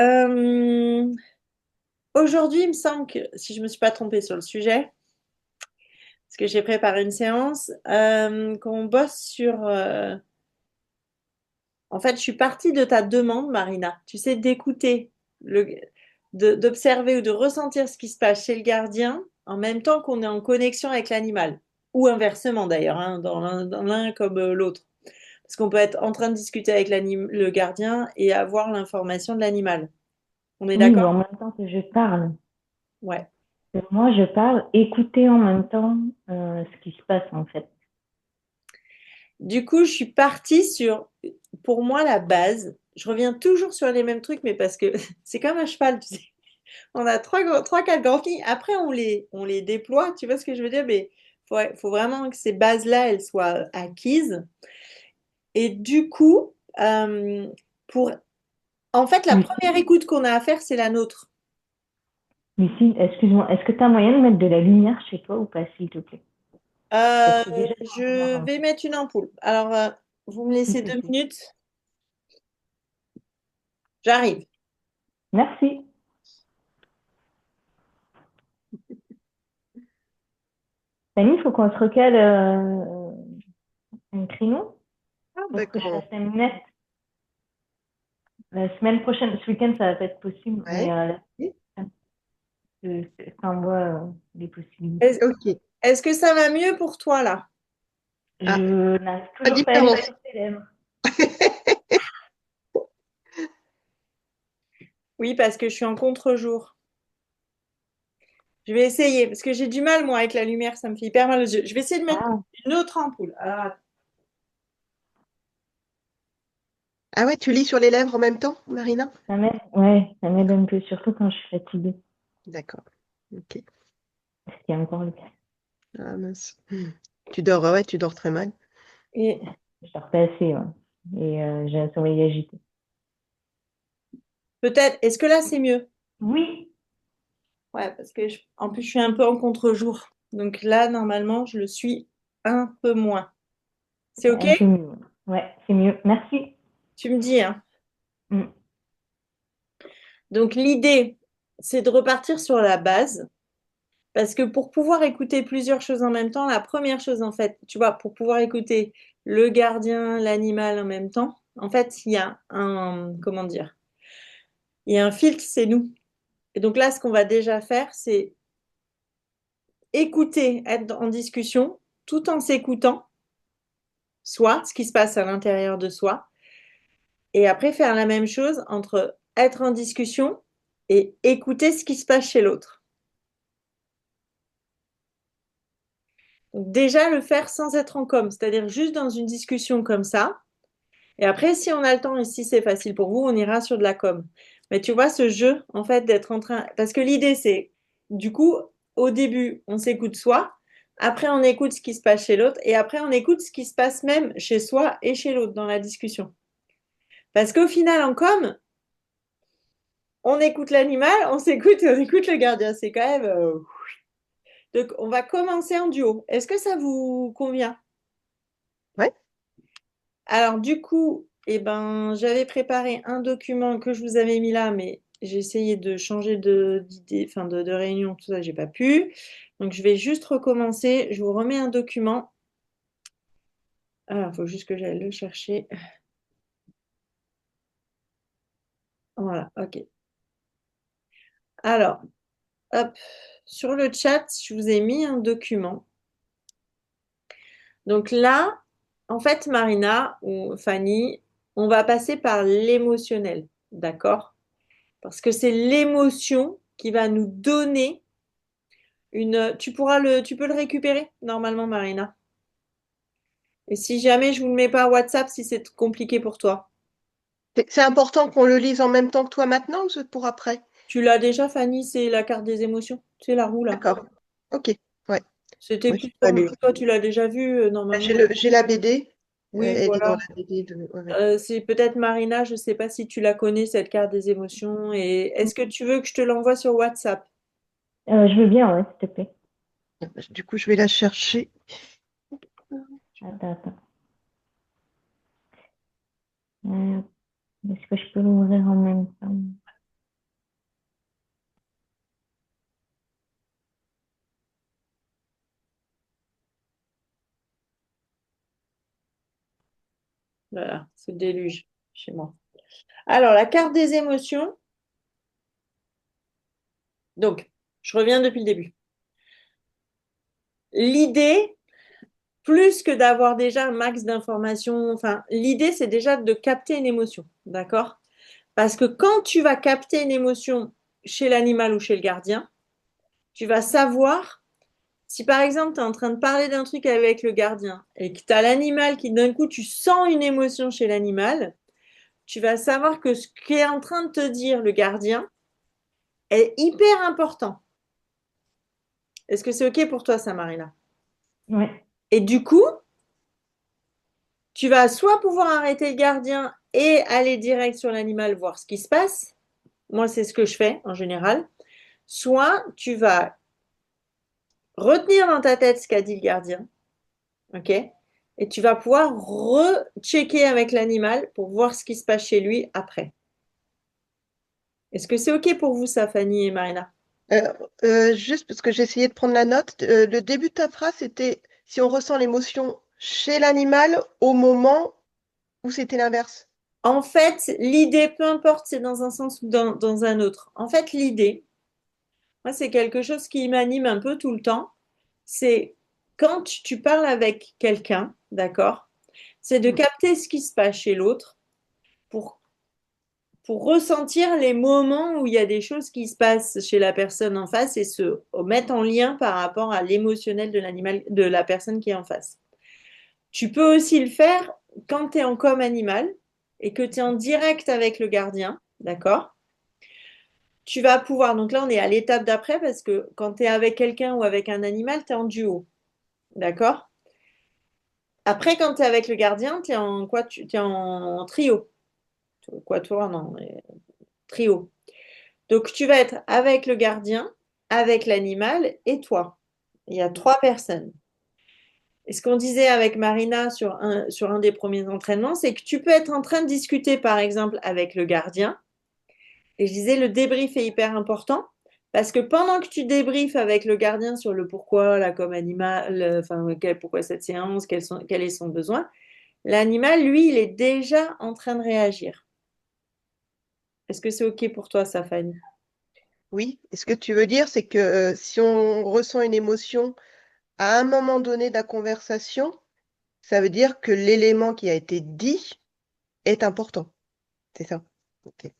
Euh, Aujourd'hui, il me semble que, si je ne me suis pas trompée sur le sujet, parce que j'ai préparé une séance, qu'on bosse sur... En fait, je suis partie de ta demande, Marina. Tu sais, d'écouter, le, d'observer ou de ressentir ce qui se passe chez le gardien en même temps qu'on est en connexion avec l'animal. Ou inversement d'ailleurs, hein, dans l'un comme l'autre. Parce qu'on peut être en train de discuter avec le gardien et avoir l'information de l'animal. On est Oui, mais d'accord? en même temps que je parle. Ouais. Que moi, je parle, écouter en même temps ce qui se passe en fait. Du coup, je suis partie sur, pour moi, la base. Je reviens toujours sur les mêmes trucs, mais parce que c'est comme un cheval, tu sais. On a trois, quatre grands lignes. Après, on les déploie. Tu vois ce que je veux dire? Mais faut vraiment que ces bases-là, elles soient acquises. Et du coup, pour, en fait, la première Lucie, écoute qu'on a à faire, c'est la nôtre. Lucie, excuse-moi, est-ce que tu as moyen de mettre de la lumière chez toi ou pas, s'il te plaît? Parce que déjà, j'en regarde Je un vais peu, mettre une ampoule. Alors, vous me s'il laissez te deux plaît. minutes. J'arrive. Merci. Fanny, il faut qu'on se recale un créneau Ah, pour que je fasse d'accord. un net. La semaine prochaine, ce week-end, ça va pas être possible, mais Ouais. la semaine, je t'envoie les possibilités. Ok. Est-ce que ça va mieux pour toi là? Je Ah, n'arrive pas de toujours pas à différence. lécher tes lèvres. Oui, parce que je suis en contre-jour. Je vais essayer, parce que j'ai du mal, moi, avec la lumière, ça me fait hyper mal aux yeux. Je vais essayer de mettre Ah, une autre ampoule. Alors, attends. Ah ouais, tu lis sur les lèvres en même temps, Marina? ça m'aide, ouais, ça m'aide un peu, surtout quand je suis fatiguée, D'accord. Ok. ce qui est encore le cas. Ah mince. Tu dors, ouais, tu dors très mal. Et Je dors pas assez, ouais. Et j'ai un sommeil agité. peut-être, est-ce que là, c'est mieux? Oui, Ouais, parce que en plus, je suis un peu en contre-jour. Donc là, normalement, je le suis un peu moins. C'est c'est OK? un peu mieux. Ouais, c'est mieux. Merci. Tu me dis, hein. Mm. Donc l'idée, c'est de repartir sur la base. Parce que pour pouvoir écouter plusieurs choses en même temps, la première chose, en fait, tu vois, pour pouvoir écouter le gardien, l'animal en même temps, en fait, il y a comment dire, il y a un filtre, c'est nous. Et donc là, ce qu'on va déjà faire, c'est écouter, être en discussion, tout en s'écoutant, soi, ce qui se passe à l'intérieur de soi, et après faire la même chose entre être en discussion et écouter ce qui se passe chez l'autre. Donc déjà le faire sans être en com, c'est-à-dire juste dans une discussion comme ça. Et après, si on a le temps et si c'est facile pour vous, on ira sur de la com. Mais tu vois, ce jeu, en fait, d'être en train... Parce que l'idée, c'est, du coup, au début, on s'écoute soi, après, on écoute ce qui se passe chez l'autre, et après, on écoute ce qui se passe même chez soi et chez l'autre dans la discussion. Parce qu'au final, en com, on écoute l'animal, on s'écoute et on écoute le gardien. C'est quand même... Donc, on va commencer en duo. Est-ce que ça vous convient? Ouais. Alors, du coup, eh ben, j'avais préparé un document que je vous avais mis là, mais j'ai essayé de changer d'idée, enfin de réunion, tout ça, j'ai pas pu. Donc, je vais juste recommencer. Je vous remets un document. Alors, il faut juste que j'aille le chercher. Voilà, ok. Alors, hop, sur le chat, je vous ai mis un document. Donc là, en fait, Marina ou Fanny, on va passer par l'émotionnel, d'accord? Parce que c'est l'émotion qui va nous donner tu peux le récupérer normalement, Marina. Et si jamais je vous le mets pas à WhatsApp, si c'est compliqué pour toi. C'est important qu'on le lise en même temps que toi maintenant ou c'est pour après? Tu l'as déjà, Fanny, c'est la carte des émotions. C'est la roue là. D'accord. Ok. Ouais. C'était Moi, plus j'ai pour pas le lu. coup, toi, tu l'as déjà vu normalement. J'ai la BD. Oui, Elle est dans voilà. la BD de. Ouais, ouais. C'est peut-être Marina, je sais pas si tu la connais, cette carte des émotions. Et est-ce que tu veux que je te l'envoie sur WhatsApp? Je veux bien, ouais, s'il te plaît. Du coup, je vais la chercher. Attends, attends. Euh, Est-ce que je peux l'ouvrir en même temps? ce déluge chez moi. Alors, la carte des émotions. Donc, je reviens depuis le début. L'idée, plus que d'avoir déjà un max d'informations, enfin, l'idée, c'est déjà de capter une émotion, d'accord? Parce que quand tu vas capter une émotion chez l'animal ou chez le gardien, tu vas savoir si par exemple tu es en train de parler d'un truc avec le gardien et que tu as l'animal qui d'un coup tu sens une émotion chez l'animal, tu vas savoir que ce qu'est en train de te dire le gardien est hyper important. Est-ce que c'est OK pour toi, ça, Marina? Oui. Et du coup, tu vas soit pouvoir arrêter le gardien et aller direct sur l'animal, voir ce qui se passe. Moi, c'est ce que je fais en général. Soit tu vas retenir dans ta tête ce qu'a dit le gardien, ok? Et tu vas pouvoir rechecker avec l'animal pour voir ce qui se passe chez lui après. Est-ce que c'est OK pour vous, ça, Fanny et Marina? Juste parce que j'ai essayé de prendre la note, le début de ta phrase, c'était si on ressent l'émotion chez l'animal au moment où c'était l'inverse. En fait, l'idée, peu importe, c'est dans un sens ou dans un autre. En fait, l'idée, moi, c'est quelque chose qui m'anime un peu tout le temps. C'est quand tu parles avec quelqu'un, d'accord? C'est de Mm. capter ce qui se passe chez l'autre pour, pour ressentir les moments où il y a des choses qui se passent chez la personne en face et se mettre en lien par rapport à l'émotionnel de l'animal, de la personne qui est en face. Tu peux aussi le faire quand tu es en com animal et que tu es en direct avec le gardien, d'accord? Tu vas pouvoir, donc là on est à l'étape d'après parce que quand tu es avec quelqu'un ou avec un animal, tu es en duo, d'accord? Après, quand tu es avec le gardien, tu es en quoi? Tu es en trio. Quatuor, non, mais trio. Donc tu vas être avec le gardien, avec l'animal et toi. Il y a 3 personnes. Et ce qu'on disait avec Marina sur un des premiers entraînements, c'est que tu peux être en train de discuter, par exemple, avec le gardien. Et je disais, le débrief est hyper important parce que pendant que tu débriefes avec le gardien sur le pourquoi, la com animal, enfin, pourquoi cette séance, quel est son besoin, l'animal, lui, il est déjà en train de réagir. Est-ce que c'est OK pour toi, ça, Fanny? Oui. Et ce que tu veux dire, c'est que si on ressent une émotion à un moment donné de la conversation, ça veut dire que l'élément qui a été dit est important. C'est ça. Ok.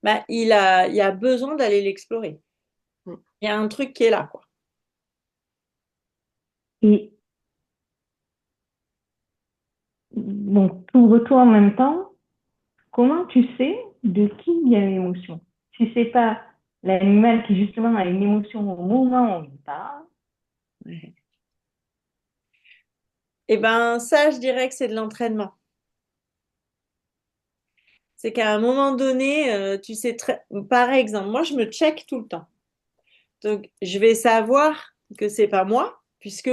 Bah, il y a besoin d'aller l'explorer. Mm. Il y a un truc qui est là, quoi. Et donc, tout retour en même temps, comment tu sais de qui il y a l'émotion? Si c'est pas l'animal qui justement a une émotion au moment où il parle. Ouais. Eh ben, ça, je dirais que c'est de l'entraînement. C'est qu'à un moment donné, tu sais très... Par exemple, moi, je me check tout le temps. Donc, je vais savoir que c'est pas moi, puisque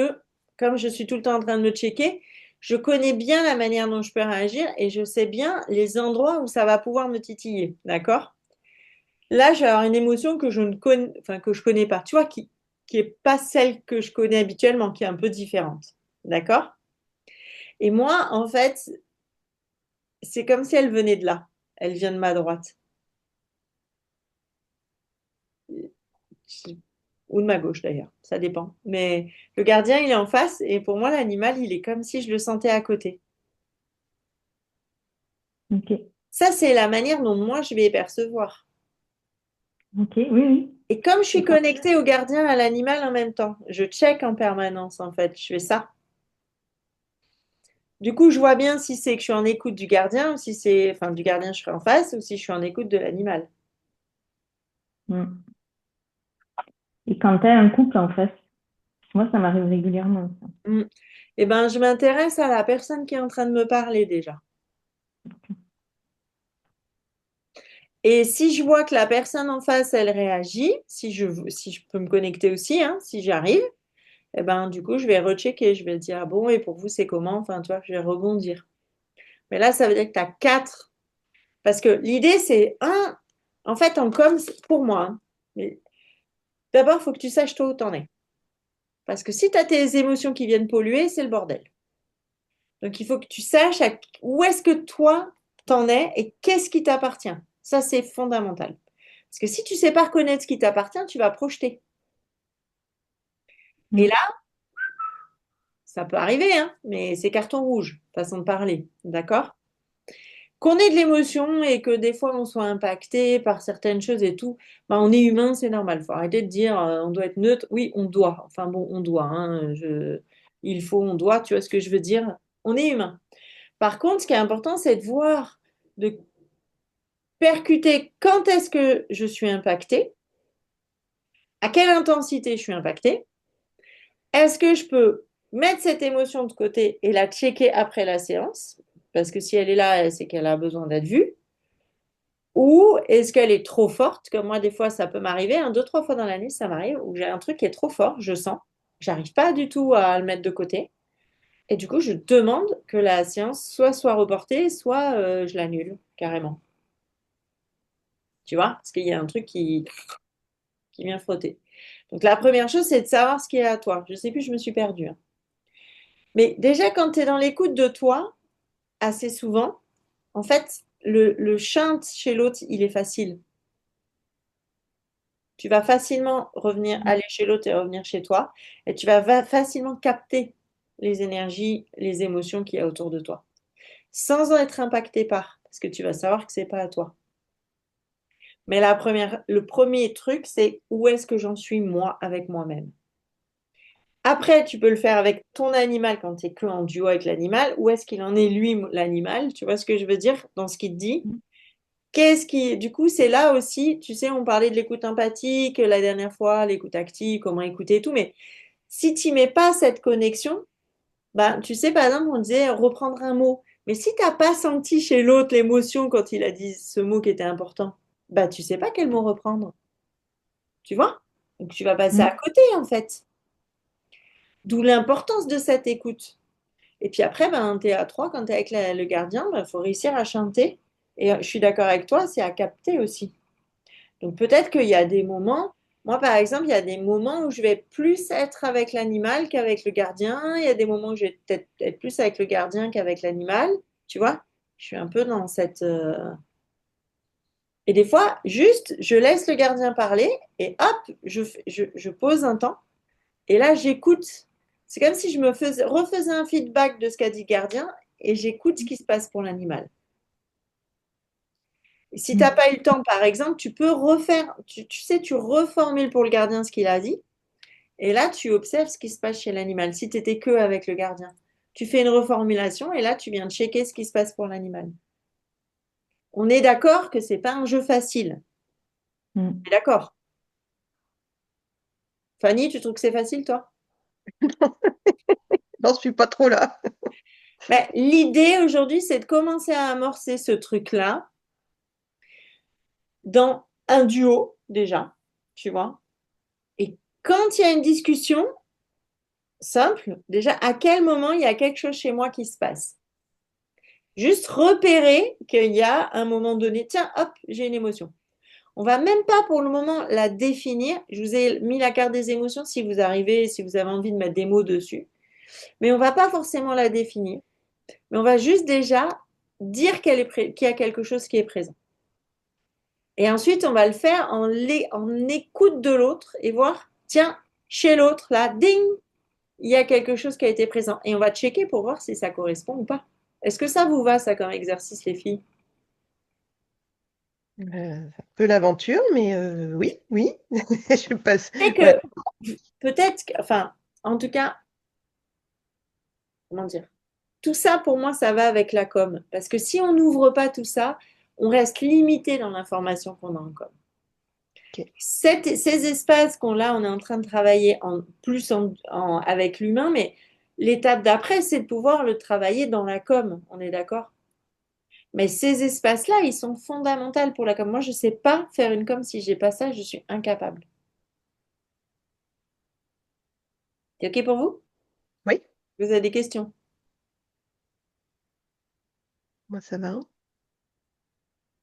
comme je suis tout le temps en train de me checker, je connais bien la manière dont je peux réagir et je sais bien les endroits où ça va pouvoir me titiller. D'accord? Là, je vais avoir une émotion que je ne connais, enfin, que je connais pas, tu vois, qui est pas celle que je connais habituellement, qui est un peu différente. D'accord? Et moi, en fait, c'est comme si elle venait de là. Elle vient de ma droite. Ou de ma gauche d'ailleurs, ça dépend. Mais le gardien, il est en face et pour moi, l'animal, il est comme si je le sentais à côté. Ok, Ça, c'est la manière dont moi, je vais percevoir. ok, oui, oui. Et comme je suis Et quand connectée au gardien, à l'animal en même temps, je check en permanence en fait, je fais ça. Du coup, je vois bien si c'est que je suis en écoute du gardien ou si c'est, enfin, du gardien, je serai en face ou si je suis en écoute de l'animal. Mm. Et quand tu as un couple en face, moi, ça m'arrive régulièrement, ça. Mm. Eh ben, je m'intéresse à la personne qui est en train de me parler déjà. Et si je vois que la personne en face, elle réagit, si je peux me connecter aussi, hein, si j'arrive, eh ben, du coup, je vais rechecker. Je vais dire, ah bon, et pour vous, c'est comment? Enfin, tu vois, je vais rebondir. Mais là, ça veut dire que tu as 4. Parce que l'idée, c'est un, en fait, en com, pour moi, hein, mais d'abord, il faut que tu saches toi où t'en es. Parce que si tu as tes émotions qui viennent polluer, c'est le bordel. Donc, il faut que tu saches où est-ce que toi, t'en es et qu'est-ce qui t'appartient. Ça, c'est fondamental. Parce que si tu sais pas reconnaître ce qui t'appartient, tu vas projeter. Et Mm. là, ça peut arriver, hein, mais c'est carton rouge, façon de parler. D'accord? Qu'on ait de l'émotion et que des fois on soit impacté par certaines choses et tout, bah, on est humain, c'est normal. Faut arrêter de dire on doit être neutre. Oui, on doit. Enfin bon, on doit. Hein, il faut, on doit. Tu vois ce que je veux dire? On est humain. Par contre, ce qui est important, c'est de voir, de percuter quand est-ce que je suis impacté, à quelle intensité je suis impacté. Est-ce que je peux mettre cette émotion de côté et la checker après la séance? Parce que si elle est là, c'est qu'elle a besoin d'être vue. Ou est-ce qu'elle est trop forte? Comme moi, des fois, ça peut m'arriver, hein, deux, trois fois dans l'année, ça m'arrive, où j'ai un truc qui est trop fort, je sens. J'arrive pas du tout à le mettre de côté. Et du coup, je demande que la séance soit reportée, soit je l'annule carrément. Tu vois? Parce qu'il y a un truc qui vient frotter. Donc la première chose, c'est de savoir ce qui est à toi. Je sais plus, je me suis perdue, hein. Mais déjà, quand tu es dans l'écoute de toi, assez souvent, en fait, le chant chez l'autre, il est facile. Tu vas facilement revenir, aller chez l'autre et revenir chez toi, et tu vas facilement capter les énergies, les émotions qu'il y a autour de toi, sans en être impacté par, parce que tu vas savoir que c'est pas à toi. Mais le premier truc, c'est où est-ce que j'en suis moi avec moi-même. Après, tu peux le faire avec ton animal quand tu es que en duo avec l'animal. Où est-ce qu'il en est lui, l'animal? Tu vois ce que je veux dire dans ce qu'il te dit? Du coup, c'est là aussi, tu sais, on parlait de l'écoute empathique la dernière fois, l'écoute active, comment écouter et tout, mais si tu mets pas cette connexion, bah, tu sais, par exemple, on disait reprendre un mot. Mais si tu n'as pas senti chez l'autre l'émotion quand il a dit ce mot qui était important, bah, tu sais pas quel mot reprendre. Tu vois? Donc, tu vas passer à Mm. côté, en fait. D'où l'importance de cette écoute. Et puis après, ben, tu es à trois, quand tu es avec le gardien, il faut réussir à chanter. Et je suis d'accord avec toi, c'est à capter aussi. Donc peut-être qu'il y a des moments, moi par exemple, il y a des moments où je vais plus être avec l'animal qu'avec le gardien. Il y a des moments où je vais peut-être être plus avec le gardien qu'avec l'animal. Tu vois? Je suis un peu dans cette... Et des fois, juste, je laisse le gardien parler et hop, je pose un temps. Et là, j'écoute. C'est comme si je refaisais un feedback de ce qu'a dit le gardien et j'écoute ce qui se passe pour l'animal. Et si tu n'as Mm. pas eu le temps, par exemple, tu peux refaire, tu sais, tu reformules pour le gardien ce qu'il a dit. Et là, tu observes ce qui se passe chez l'animal. Si tu étais que avec le gardien, tu fais une reformulation et là, tu viens de checker ce qui se passe pour l'animal. On est d'accord que c'est pas un jeu facile. Mm. On est d'accord. Fanny, tu trouves que c'est facile, toi? J'en suis pas trop là. Ben, l'idée aujourd'hui, c'est de commencer à amorcer ce truc-là dans un duo, déjà, tu vois. Et quand il y a une discussion simple, déjà, à quel moment il y a quelque chose chez moi qui se passe? Juste repérer qu'il y a un moment donné, tiens, hop, j'ai une émotion. On va même pas pour le moment la définir. Je vous ai mis la carte des émotions si vous arrivez, si vous avez envie de mettre des mots dessus. Mais on va pas forcément la définir. Mais on va juste déjà dire qu'il y a quelque chose qui est présent. Et ensuite, on va le faire en écoute de l'autre et voir, tiens, chez l'autre, là, ding, il y a quelque chose qui a été présent. Et on va checker pour voir si ça correspond ou pas. Est-ce que ça vous va, ça, comme exercice, les filles? Un peu l'aventure, mais oui, oui. Je passe. C'est Ouais. que peut-être, enfin, en tout cas, comment dire, tout ça, pour moi, ça va avec la com. Parce que si on n'ouvre pas tout ça, on reste limité dans l'information qu'on a en com. Ok. Ces espaces qu'on là, on est en train de travailler avec l'humain, mais l'étape d'après, c'est de pouvoir le travailler dans la com. On est d'accord? Mais ces espaces-là, ils sont fondamentaux pour la com. Moi, je ne sais pas faire une com si j'ai pas ça, je suis incapable. C'est OK pour vous? Oui, Vous avez des questions? moi ça va.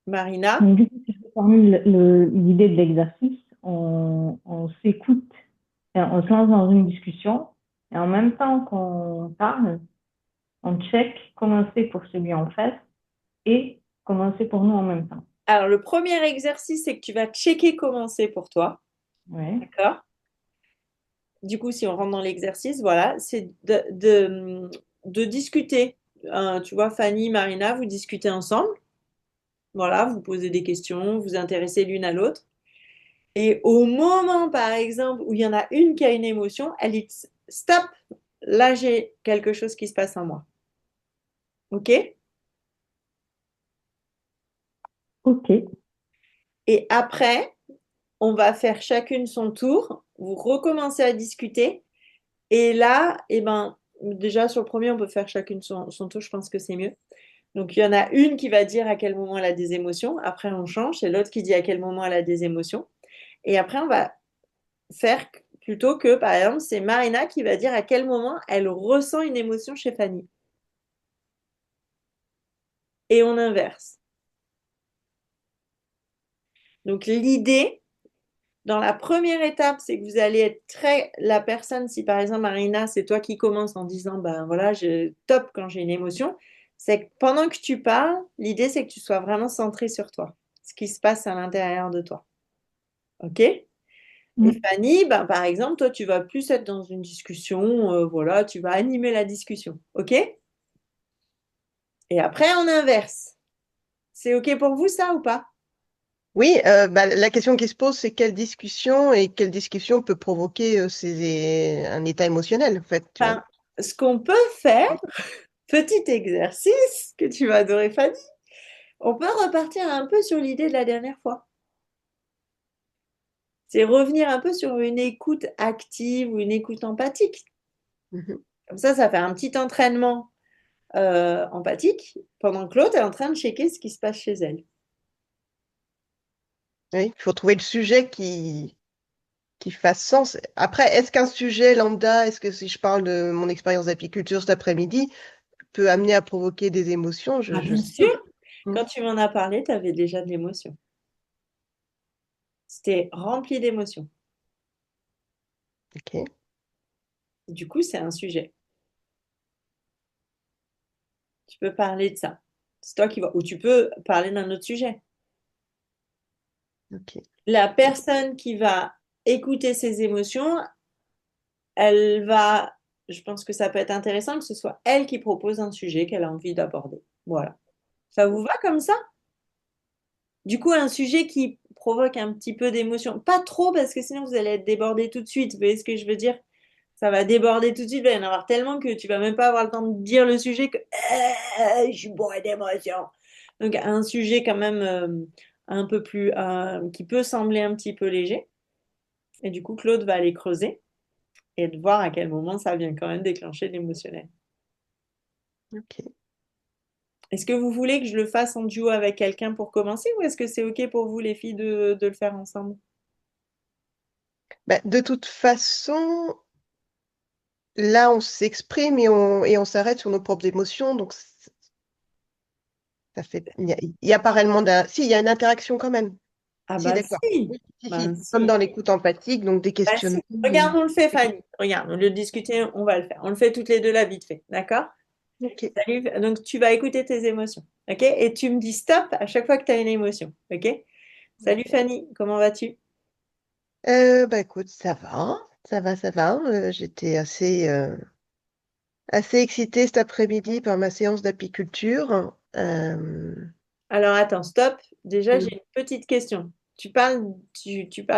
Marina? Donc, du coup, si je formule l'idée de l'exercice, on s'écoute, et on se lance dans une discussion, et en même temps qu'on parle, on check comment c'est pour celui en face et comment c'est pour nous en même temps. Alors, le premier exercice, c'est que tu vas checker comment c'est pour toi. Ouais. D'accord? Du coup, si on rentre dans l'exercice, voilà, c'est de discuter. Tu vois, Fanny, Marina, vous discutez ensemble. Voilà, vous posez des questions, vous intéressez l'une à l'autre. Et au moment, par exemple, où il y en a une qui a une émotion, elle dit stop, là j'ai quelque chose qui se passe en moi. OK? Ok. Et après, on va faire chacune son tour. Vous recommencez à discuter. Et là, eh ben, déjà sur le premier, on peut faire chacune son tour. Je pense que c'est mieux. Donc, il y en a une qui va dire à quel moment elle a des émotions. Après, on change. C'est l'autre qui dit à quel moment elle a des émotions. Et après, on va faire plutôt que, par exemple, c'est Marina qui va dire à quel moment elle ressent une émotion chez Fanny. Et on inverse. Donc, l'idée, dans la première étape, c'est que vous allez être très la personne, si par exemple Marina, c'est toi qui commences en disant, ben voilà, je top quand j'ai une émotion, c'est que pendant que tu parles, l'idée c'est que tu sois vraiment centré sur toi, ce qui se passe à l'intérieur de toi. OK? Et Mm. Fanny, ben, par exemple, toi, tu vas plus être dans une discussion, voilà, tu vas animer la discussion. OK? Et après, on inverse. C'est OK pour vous, ça, ou pas? Oui, la question qui se pose, c'est quelle discussion peut provoquer un état émotionnel, en fait, tu vois. Enfin, ce qu'on peut faire, petit exercice que tu vas adorer, Fanny, on peut repartir un peu sur l'idée de la dernière fois. C'est revenir un peu sur une écoute active ou une écoute empathique. Mhm. Comme ça fait un petit entraînement empathique pendant que l'autre est en train de checker ce qui se passe chez elle. Oui, il faut trouver le sujet qui fasse sens. Après, est-ce qu'un sujet lambda, est-ce que si je parle de mon expérience d'apiculture cet après-midi, peut amener à provoquer des émotions? Ah, Je bien sais pas. sûr, Mm. quand tu m'en as parlé, tu avais déjà de l'émotion. C'était rempli d'émotions. Ok, Du coup, c'est un sujet. Tu peux parler de ça. C'est toi qui vas. Ou tu peux parler d'un autre sujet. ok. La personne qui va écouter ses émotions, elle va, je pense que ça peut être intéressant que ce soit elle qui propose un sujet qu'elle a envie d'aborder. Voilà. Ça vous va comme ça? Du coup, un sujet qui provoque un petit peu d'émotion. Pas trop parce que sinon vous allez être débordé tout de suite. Vous voyez ce que je veux dire? Ça va déborder tout de suite. Il va y en avoir tellement que tu vas même pas avoir le temps de dire le sujet que je suis bourré d'émotions. Donc un sujet quand même un peu plus qui peut sembler un petit peu léger. Et du coup, Claude va aller creuser et de voir à quel moment ça vient quand même déclencher de l'émotionnel. Ok. Est-ce que vous voulez que je le fasse en duo avec quelqu'un pour commencer ou est-ce que c'est OK pour vous, les filles, de le faire ensemble? De toute façon, là, on s'exprime et on s'arrête sur nos propres émotions, donc ça fait, il y a pas réellement si, il y a une interaction quand même. Ah Si, bah d'accord. si, Oui, si, si. ben Comme si. dans l'écoute empathique, donc des Bah questionnements. si. Regarde, on le fait, Fanny. Regarde, au lieu de discuter, on va le faire. On le fait toutes les deux là, vite fait. D'accord? Ok. Salut. Donc tu vas écouter tes émotions. OK? Et tu me dis stop à chaque fois que tu as une émotion. OK? Salut Fanny, comment vas-tu? Écoute, ça va. J'étais assez excitée cet après-midi par ma séance d'apiculture. Alors attends, stop. Déjà, Mm, j'ai une petite question. Tu parles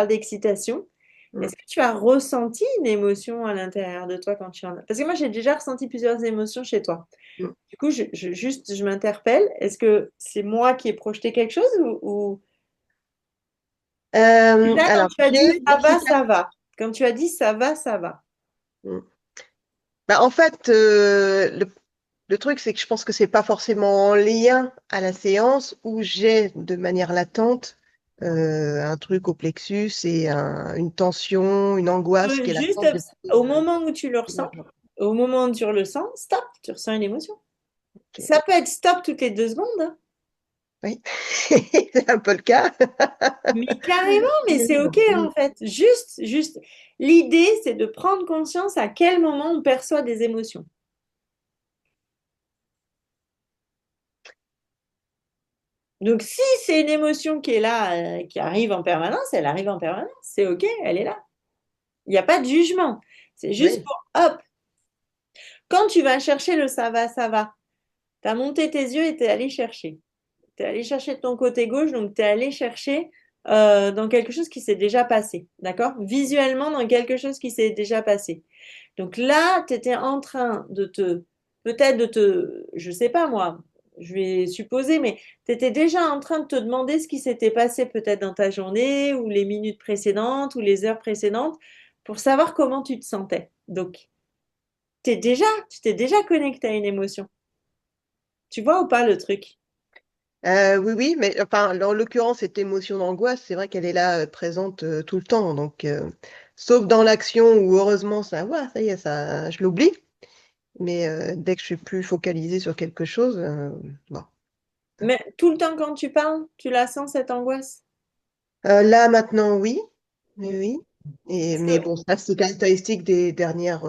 d'excitation. mm, Est-ce que tu as ressenti une émotion à l'intérieur de toi quand tu en as? Parce que moi, j'ai déjà ressenti plusieurs émotions chez toi. mm. Du coup, je m'interpelle. Est-ce que c'est moi qui ai projeté quelque chose ou... Là, quand Alors, tu as dit j'ai ça va, l'excitation. ça va. Quand tu as dit ça va, ça va. En fait, le truc, c'est que je pense que c'est pas forcément en lien à la séance où j'ai de manière latente un truc au plexus et une tension, une angoisse qui est Juste latente depuis au moment où tu le plusieurs ressens, jours. au moment où tu le sens, stop, tu ressens une émotion. Ok. Ça peut être stop toutes les 2 secondes, hein. Oui, c'est un peu le cas. Mais carrément, mais c'est OK en fait. Juste. L'idée, c'est de prendre conscience à quel moment on perçoit des émotions. Donc, si c'est une émotion qui est là, qui arrive en permanence, elle arrive en permanence. C'est OK, elle est là. Il n'y a pas de jugement. C'est juste Oui. pour, hop, quand tu vas chercher le ça va, tu as monté tes yeux et tu es allé chercher. Tu es allé chercher de ton côté gauche, donc tu es allé chercher dans quelque chose qui s'est déjà passé. D'accord? Visuellement, dans quelque chose qui s'est déjà passé. Donc là, tu étais en train de te, peut-être de te, je sais pas moi, je vais supposer, mais tu étais déjà en train de te demander ce qui s'était passé peut-être dans ta journée ou les minutes précédentes ou les heures précédentes pour savoir comment tu te sentais. Donc, tu t'es déjà connecté à une émotion. Tu vois ou pas le truc? Oui, oui, mais enfin, en l'occurrence, cette émotion d'angoisse, c'est vrai qu'elle est là présente tout le temps. Donc, sauf dans l'action où heureusement, ça, ouais, ça y est, ça, je l'oublie. Mais dès que je suis plus focalisée sur quelque chose, bon. Mais tout le temps quand tu parles, tu la sens cette angoisse? Là, maintenant, oui. Oui, oui. Parce Mais que, bon, ça, c'est caractéristique des dernières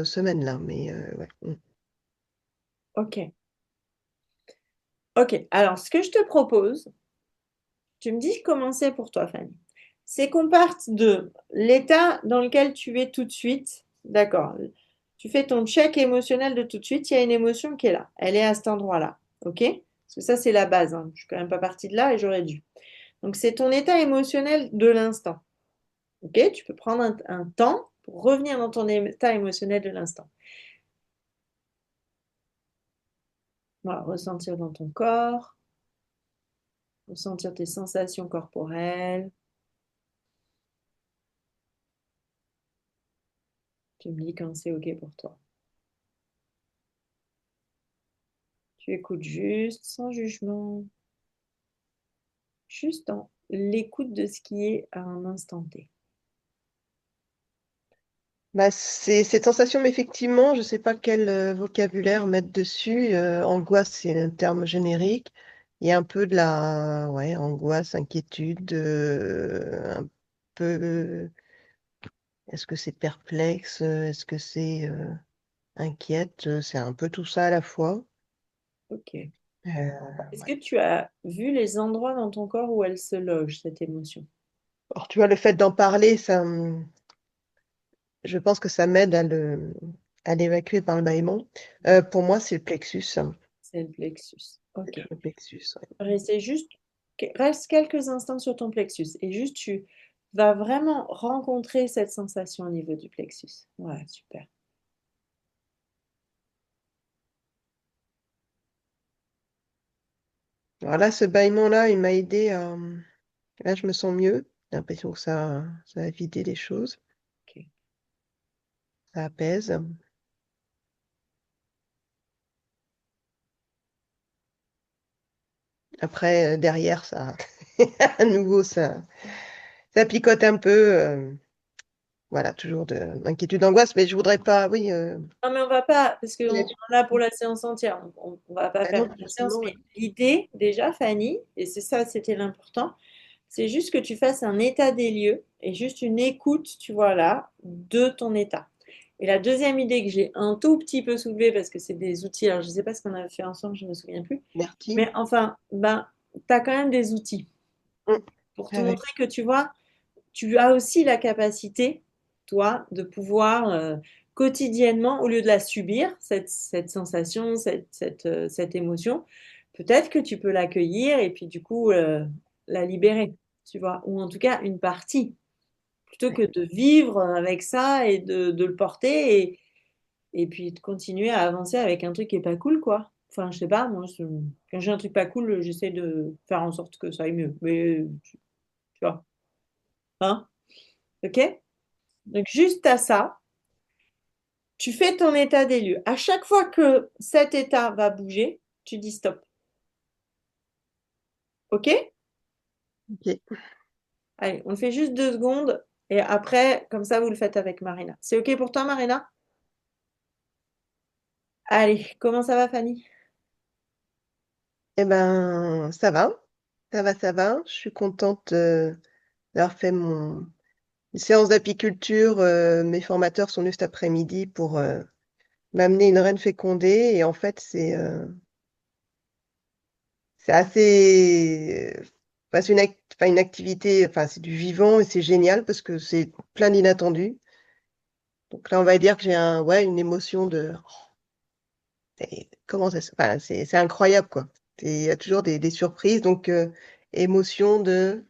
semaines, là. Mais ouais. ok, ok. Alors, ce que je te propose, tu me dis comment c'est pour toi, Fanny. C'est qu'on parte de l'état dans lequel tu es tout de suite. D'accord. Tu fais ton check émotionnel de tout de suite. Il y a une émotion qui est là. Elle est à cet endroit-là. OK? Parce que ça, c'est la base, hein. Je suis quand même pas partie de là et j'aurais dû. Donc, c'est ton état émotionnel de l'instant. OK? Tu peux prendre un temps pour revenir dans ton état émotionnel de l'instant. Voilà, ressentir dans ton corps, ressentir tes sensations corporelles. Tu me dis quand c'est OK pour toi. Tu écoutes juste, sans jugement, juste dans l'écoute de ce qui est à un instant T. Bah, c'est cette sensation, mais effectivement, je ne sais pas quel vocabulaire mettre dessus. Angoisse, c'est un terme générique. Il y a un peu de la ouais, angoisse, inquiétude, un peu. Est-ce que c'est perplexe? Est-ce que c'est inquiète? C'est un peu tout ça à la fois. Ok. Est-ce que Ouais. tu as vu les endroits dans ton corps où elle se loge, cette émotion? Alors, tu vois, le fait d'en parler, ça, je pense que ça m'aide à l'évacuer par le bâillement. Pour moi, c'est le plexus. C'est le plexus. Ok. Le plexus, ouais. Restez juste, reste quelques instants sur ton plexus et juste tu vas vraiment rencontrer cette sensation au niveau du plexus. Ouais, super. Alors là, ce bâillement-là, il m'a aidé à... Là, je me sens mieux. J'ai l'impression que ça a vidé les choses. Ok. Ça apaise. Après, derrière, ça... À nouveau, ça picote un peu. Voilà, toujours de l'inquiétude, d'angoisse. Mais je voudrais pas... Oui, Non, mais on va pas, parce qu'on là-dessus. est là pour la séance entière, donc on va pas Ah faire non, la séance, justement, ouais. mais l'idée, déjà, Fanny, et c'est ça, c'était l'important, c'est juste que tu fasses un état des lieux et juste une écoute, tu vois là, de ton état. Et la deuxième idée que j'ai un tout petit peu soulevée, parce que c'est des outils, alors je ne sais pas ce qu'on avait fait ensemble, je ne me souviens plus, Merci. mais enfin, ben, tu as quand même des outils Mm. pour te Ah ouais. montrer que tu vois, tu as aussi la capacité, toi, de pouvoir quotidiennement, au lieu de la subir, cette sensation, cette émotion, peut-être que tu peux l'accueillir et puis du coup la libérer, tu vois, ou en tout cas une partie, plutôt que de vivre avec ça et de le porter et puis de continuer à avancer avec un truc qui est pas cool, quoi. Enfin, je sais pas, moi, quand j'ai un truc pas cool, j'essaie de faire en sorte que ça aille mieux. Mais tu vois, hein? Ok? Donc, juste à ça, tu fais ton état des lieux. À chaque fois que cet état va bouger, tu dis stop. OK? Ok. Allez, on le fait juste 2 secondes et après, comme ça, vous le faites avec Marina. C'est OK pour toi, Marina? Allez, comment ça va, Fanny? Eh ben, ça va. Ça va, ça va. Je suis contente d'avoir fait une séance d'apiculture. Mes formateurs sont venus cet après-midi pour m'amener une reine fécondée. Et en fait, c'est assez, enfin, enfin, une activité, enfin, c'est du vivant et c'est génial parce que c'est plein d'inattendus. Donc là, on va dire que j'ai ouais, une émotion de, comment ça se, enfin, c'est incroyable, quoi. Il y a toujours des surprises, donc émotion de,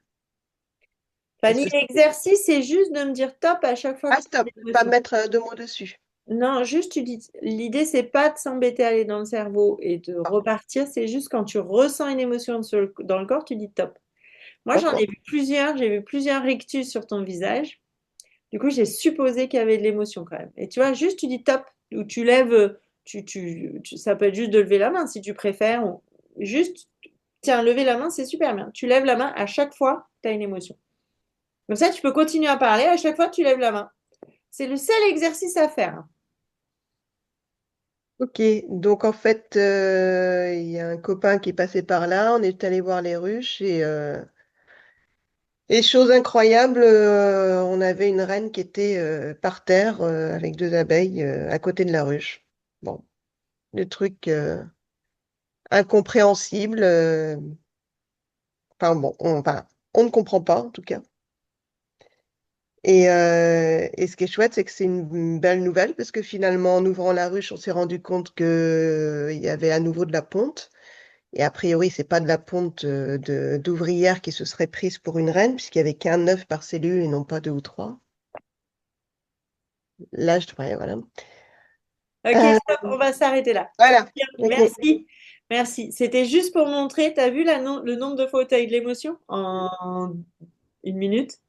est-ce Fanny, que, l'exercice, c'est juste de me dire top à chaque fois ah, que tu as stop, une pas émotion. mettre deux mots dessus. Non, juste tu dis, l'idée, c'est pas de s'embêter à aller dans le cerveau et de Ah, repartir, c'est juste quand tu ressens une émotion dans le corps, tu dis top. Moi, j'en ai d'accord. vu plusieurs, j'ai vu plusieurs rictus sur ton visage. Du coup, j'ai supposé qu'il y avait de l'émotion quand même. Et tu vois, juste tu dis top, ou tu lèves, ça peut être juste de lever la main si tu préfères. Juste, tiens, lever la main, c'est super bien. Tu lèves la main à chaque fois que tu as une émotion. Comme ça, tu peux continuer à parler à chaque fois que tu lèves la main. C'est le seul exercice à faire. Ok, donc en fait, il y a un copain qui est passé par là, on est allé voir les ruches et chose incroyable, on avait une reine qui était par terre avec deux abeilles à côté de la ruche. Bon, le truc incompréhensible, enfin bon, enfin, on ne comprend pas en tout cas. Et ce qui est chouette, c'est que c'est une belle nouvelle parce que finalement, en ouvrant la ruche, on s'est rendu compte que, il y avait à nouveau de la ponte. Et a priori, c'est pas de la ponte d'ouvrière qui se serait prise pour une reine, puisqu'il y avait qu'un œuf par cellule et non pas deux ou trois. Là, ouais, voilà. Ok, Euh, stop, on va s'arrêter là. voilà. Bien, Ok. merci. Merci. C'était juste pour montrer, t'as vu le nombre de fois où t'as eu de l'émotion en une minute?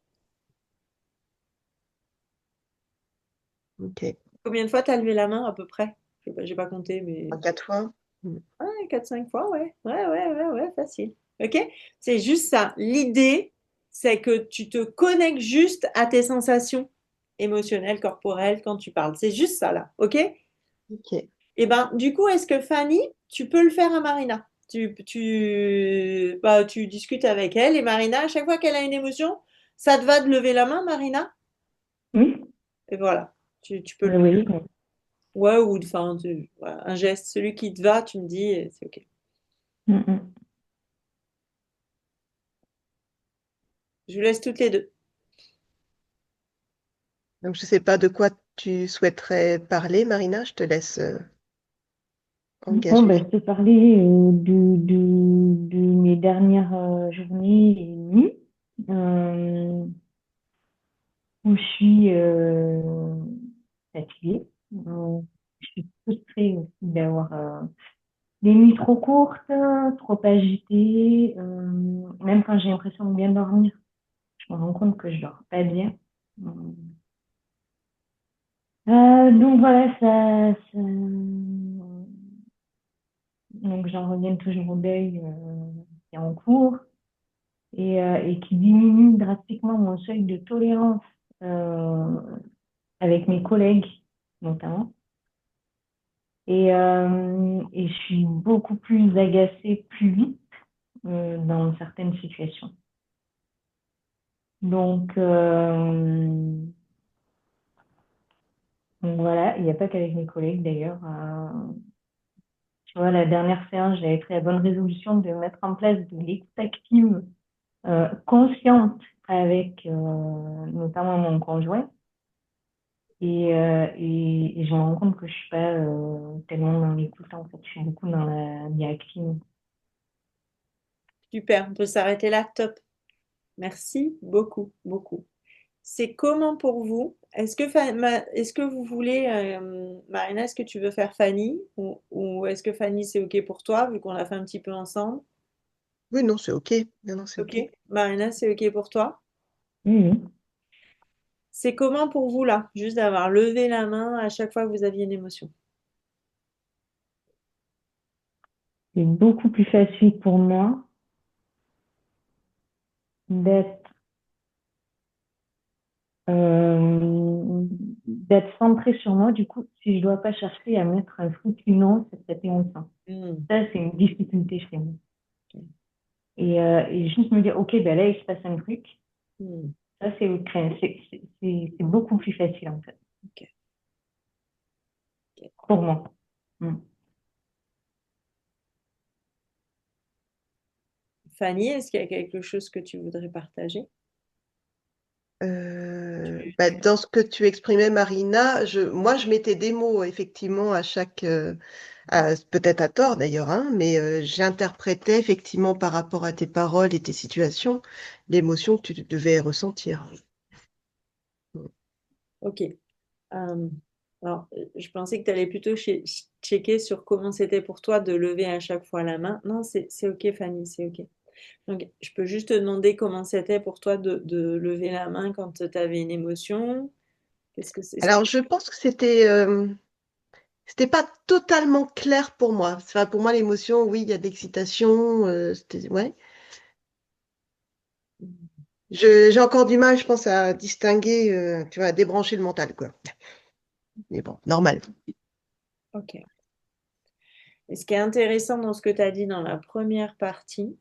Ok. Combien de fois t'as levé la main à peu près? J'ai pas compté, mais En quatre fois. Mm. ouais, 4-5 fois, ouais. Ouais, facile. Ok? C'est juste ça. L'idée, c'est que tu te connectes juste à tes sensations émotionnelles, corporelles quand tu parles. C'est juste ça là. Ok? Ok. Et ben, du coup, est-ce que Fanny, tu peux le faire à Marina? Bah, tu discutes avec elle et Marina, à chaque fois qu'elle a une émotion, ça te va de lever la main, Marina? Oui, Et voilà, tu peux oui, le faire. oui. Ouais, ou enfin, voilà, un geste, celui qui te va, tu me dis, et c'est OK. Mm, mm. Je vous laisse toutes les deux. Donc, je sais pas de quoi tu souhaiterais parler, Marina. Je te laisse Bon, engager. ben, je te parlais de mes dernières journées et nuits, euh, où je suis fatiguée. Je suis frustrée aussi d'avoir des nuits trop courtes, trop agitées. Même quand j'ai l'impression de bien dormir, je me rends compte que je dors pas bien. Euh, donc voilà, donc j'en reviens toujours au deuil qui est en cours et qui diminue drastiquement mon seuil de tolérance euh, avec mes collègues notamment. Et je suis beaucoup plus agacée plus vite dans certaines situations. Donc, donc voilà, il n'y a pas qu'avec mes collègues d'ailleurs. Tu vois, la dernière séance, j'avais pris la bonne résolution de mettre en place de l'écoute active consciente avec notamment mon conjoint. Et je me rends compte que je suis pas tellement dans l'écoute, en fait. Je suis beaucoup dans la directive. Super, on peut s'arrêter là. Top. Merci beaucoup, beaucoup. C'est comment pour vous? Est-ce que vous voulez, Marina, est-ce que tu veux faire Fanny? Ou est-ce que Fanny, c'est OK pour toi, vu qu'on l'a fait un petit peu ensemble? Oui, non, c'est OK. Non, non, c'est OK. OK. Marina, c'est OK pour toi? Oui, C'est comment pour vous là? Juste d'avoir levé la main à chaque fois que vous aviez une émotion. c'est beaucoup plus facile pour moi d'être d'être centrée sur moi. Du coup, si je dois pas chercher à mettre un fruit non, c'est peut-être longtemps. Hmm. Ça, c'est une difficulté chez moi. Et juste me dire, OK, ben là, il se passe un truc. Hmm. Ça, c'est beaucoup plus facile, en fait, Ok, ok. pour moi. Mm. Fanny, est-ce qu'il y a quelque chose que tu voudrais partager? Dans ce que tu exprimais, Marina, moi, je mettais des mots, effectivement, à chaque, peut-être à tort d'ailleurs, hein, mais j'interprétais effectivement par rapport à tes paroles et tes situations l'émotion que tu devais ressentir. Ok. Alors, je pensais que tu allais plutôt checker sur comment c'était pour toi de lever à chaque fois la main. Non, c'est ok, Fanny, c'est ok. Donc, je peux juste te demander comment c'était pour toi de lever la main quand tu avais une émotion. Qu'est-ce que c'est? Alors, je pense que c'était pas totalement clair pour moi. Enfin, pour moi, l'émotion, oui, il y a de l'excitation, ouais. J'ai encore du mal, je pense, à distinguer, tu vois, à débrancher le mental, quoi. Mais bon, normal. Ok. Et ce qui est intéressant dans ce que tu as dit dans la première partie,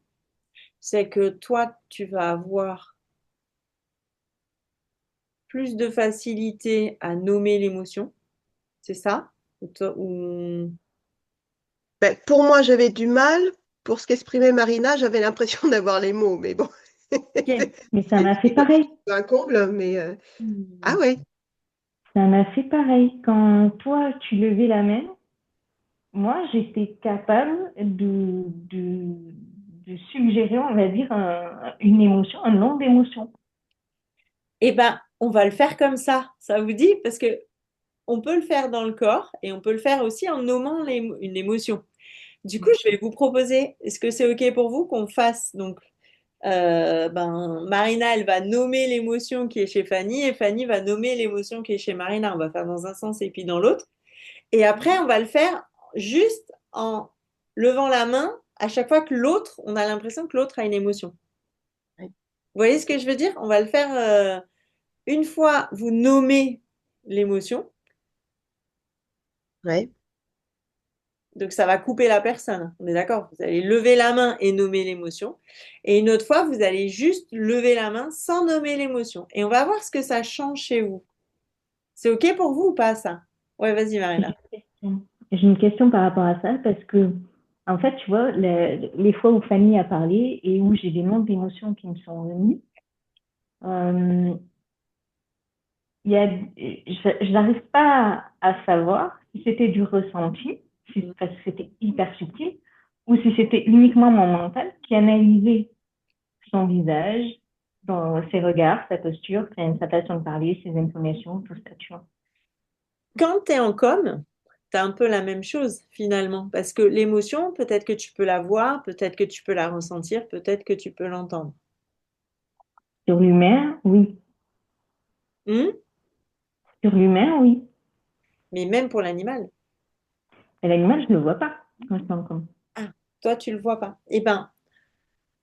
c'est que toi, tu vas avoir plus de facilité à nommer l'émotion. C'est ça? Ben, pour moi, j'avais du mal. Pour ce qu'exprimait Marina, j'avais l'impression d'avoir les mots, mais bon, Ok. Mais ça m'a fait pareil. c'est un comble, mais ah ouais, Ça m'a fait pareil. Quand toi, tu levais la main, moi, j'étais capable de suggérer, on va dire, une émotion, un nom d'émotion. Eh ben, on va le faire comme ça. Ça vous dit? Parce que on peut le faire dans le corps et on peut le faire aussi en nommant une émotion. Du coup, je vais vous proposer, est-ce que c'est OK pour vous qu'on fasse donc Marina, elle va nommer l'émotion qui est chez Fanny et Fanny va nommer l'émotion qui est chez Marina. On va faire dans un sens et puis dans l'autre. Et après, on va le faire juste en levant la main à chaque fois que l'autre, on a l'impression que l'autre a une émotion. Vous voyez ce que je veux dire? On va le faire une fois vous nommez l'émotion. ouais, Donc ça va couper la personne. On est d'accord? Vous allez lever la main et nommer l'émotion. Et une autre fois, vous allez juste lever la main sans nommer l'émotion. Et on va voir ce que ça change chez vous. C'est OK pour vous ou pas ça? Ouais, vas-y J'ai Marina. une question. J'ai une question par rapport à ça parce que, en fait, tu vois, les fois où Fanny a parlé et où j'ai des noms d'émotions qui me sont venus, euh, il y a, je n'arrive pas à savoir si c'était du ressenti, parce que c'était hyper subtil, ou si c'était uniquement mon mental qui analysait son visage, ses regards, sa posture, sa façon de parler, ses intonations, tout ça, tu vois. Quand tu es en com, tu as un peu la même chose finalement. Parce que l'émotion, peut-être que tu peux la voir, peut-être que tu peux la ressentir, peut-être que tu peux l'entendre. Sur l'humain, oui. Hmm. Sur l'humain, oui. Mais même pour l'animal. Et l'animal, je ne le vois pas quand je suis en coma. Ah, toi, tu le vois pas. Eh ben,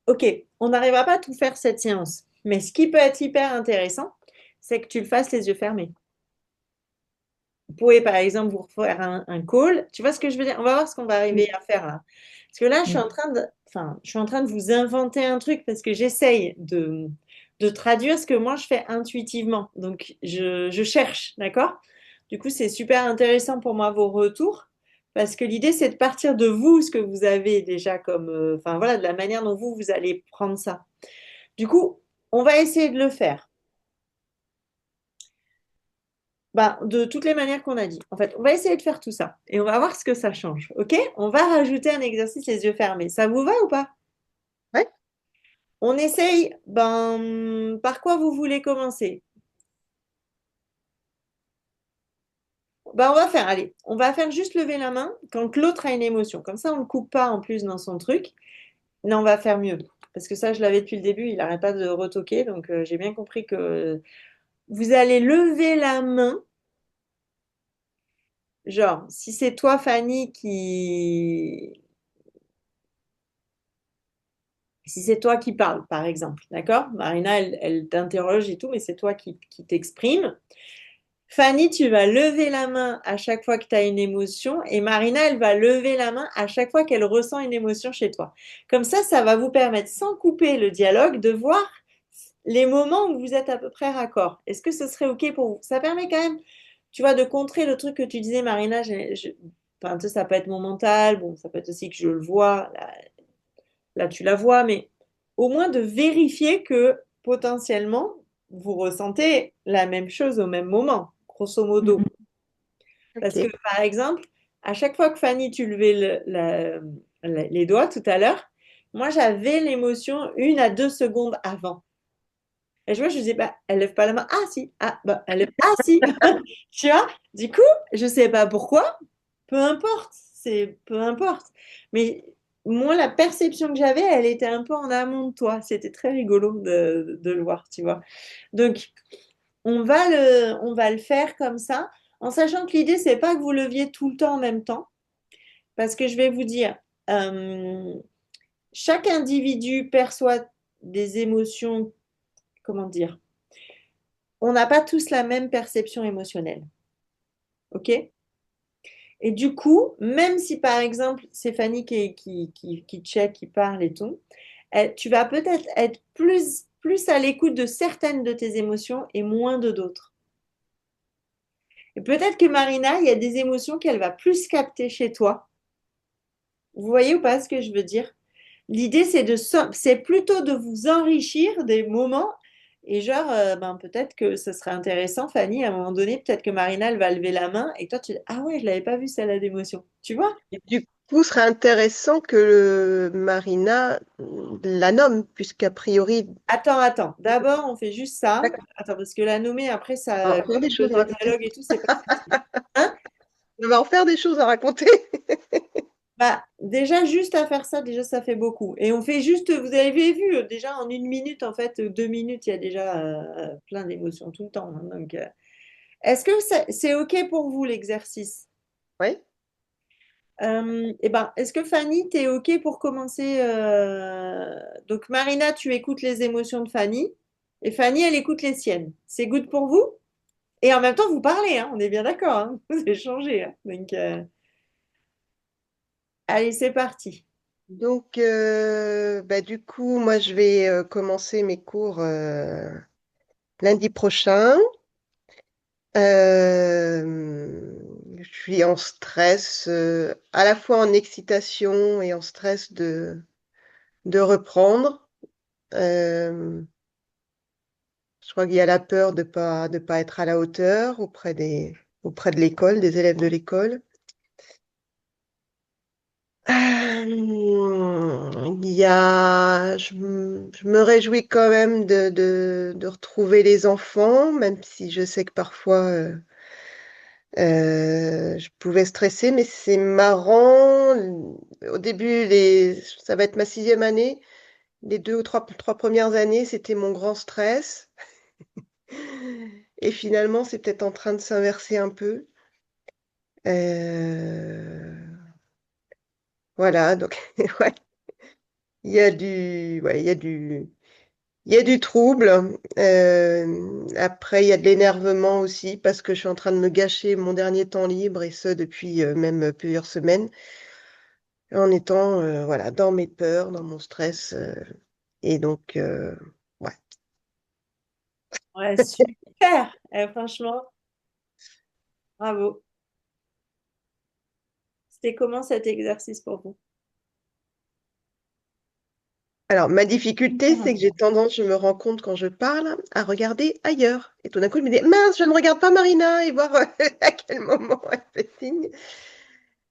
ok, on n'arrivera pas à tout faire cette séance. Mais ce qui peut être hyper intéressant, c'est que tu le fasses les yeux fermés. Vous pouvez, par exemple, vous refaire un call. Tu vois ce que je veux dire? On va voir ce qu'on va arriver Oui, à faire là. Parce que là, oui. je suis en train de vous inventer un truc parce que j'essaye de traduire ce que moi je fais intuitivement. Donc, je cherche, d'accord? Du coup, c'est super intéressant pour moi vos retours parce que l'idée, c'est de partir de vous, ce que vous avez déjà comme, enfin voilà, de la manière dont vous allez prendre ça. Du coup, on va essayer de le faire. Bah, de toutes les manières qu'on a dit. En fait, on va essayer de faire tout ça et on va voir ce que ça change. OK? On va rajouter un exercice les yeux fermés. Ça vous va ou pas? ouais. On essaye, par quoi vous voulez commencer? On va faire, allez, on va faire juste lever la main quand l'autre a une émotion. Comme ça, on ne le coupe pas en plus dans son truc. Là, on va faire mieux. Parce que ça, je l'avais depuis le début, il n'arrête pas de retoquer. Donc, j'ai bien compris que vous allez lever la main. Genre, si c'est toi, Fanny, si c'est toi qui parles, par exemple, d'accord? Marina, elle t'interroge et tout, mais c'est toi qui t'exprime. Fanny, tu vas lever la main à chaque fois que tu as une émotion et Marina, elle va lever la main à chaque fois qu'elle ressent une émotion chez toi. Comme ça va vous permettre, sans couper le dialogue, de voir les moments où vous êtes à peu près raccord. Est-ce que ce serait OK pour vous? Ça permet quand même, tu vois, de contrer le truc que tu disais, Marina. Enfin, tu sais, ça peut être mon mental, bon, ça peut être aussi que je le vois. Là, tu la vois, mais au moins de vérifier que potentiellement vous ressentez la même chose au même moment, grosso modo. Mhm. Parce que Ok. par exemple, à chaque fois que Fanny, tu levais les doigts tout à l'heure, moi j'avais l'émotion 1 à 2 secondes avant. Et je vois, je disais, bah, elle lève pas la main. Ah si, ah, bah, elle lève, ah si. Tu vois? Du coup, je sais pas pourquoi, peu importe, c'est peu importe. Mais moi, la perception que j'avais, elle était un peu en amont de toi. C'était très rigolo de le voir, tu vois. Donc, on va le faire comme ça, en sachant que l'idée, c'est pas que vous leviez tout le temps en même temps, parce que je vais vous dire, euh, chaque individu perçoit des émotions, comment dire, on n'a pas tous la même perception émotionnelle, ok? Et du coup, même si par exemple, c'est Fanny qui check, qui parle et tout, tu vas peut-être être plus à l'écoute de certaines de tes émotions et moins de d'autres. Et peut-être que Marina, il y a des émotions qu'elle va plus capter chez toi. Vous voyez ou pas ce que je veux dire? L'idée, c'est plutôt de vous enrichir des moments. Et genre, ben, peut-être que ce serait intéressant, Fanny, à un moment donné, peut-être que Marina, elle va lever la main et toi, tu dis, ah ouais, je l'avais pas vu celle-là d'émotion. Tu vois? Et du coup, ce serait intéressant que Marina la nomme, puisqu'a priori, Attends. D'abord, on fait juste ça. d'accord, Attends, parce que la nommer, après, on va ça, en faire des le choses à raconter. dialogue et tout, c'est pas facile. Hein? On va en faire des choses à raconter. Bah, déjà, juste à faire ça, déjà, ça fait beaucoup. Et on fait juste, vous avez vu, déjà en 1 minute, en fait, 2 minutes, il y a déjà plein d'émotions tout le temps, hein. Donc, est-ce que c'est OK pour vous, l'exercice? Oui, Eh ben, est-ce que Fanny, t'es OK pour commencer Donc, Marina, tu écoutes les émotions de Fanny. Et Fanny, elle écoute les siennes. C'est good pour vous? Et en même temps, vous parlez, hein, on est bien d'accord, hein, vous échangez, hein. Donc, allez, c'est parti. donc bah, du coup, moi je vais commencer mes cours lundi prochain. Je suis en stress, à la fois en excitation et en stress de reprendre. Euh, je crois qu'il y a la peur de pas être à la hauteur auprès de l'école, des élèves de l'école. Je me réjouis quand même de retrouver les enfants, même si je sais que parfois je pouvais stresser, mais c'est marrant. Au début, ça va être ma 6e année. Les 2 ou 3 premières années, c'était mon grand stress. Et finalement, c'est peut-être en train de s'inverser un peu. Euh, Voilà, donc ouais, ouais, il y a du trouble. Après, il y a de l'énervement aussi parce que je suis en train de me gâcher mon dernier temps libre et ce depuis même plusieurs semaines en étant voilà, dans mes peurs, dans mon stress. Et donc, ouais. Ouais, super. Franchement, bravo. C'était comment cet exercice pour vous? Alors, ma difficulté, Super c'est que j'ai tendance, je me rends compte quand je parle, à regarder ailleurs. Et tout d'un coup, je me dis, mince, je ne regarde pas Marina et voir à quel moment elle fait signe.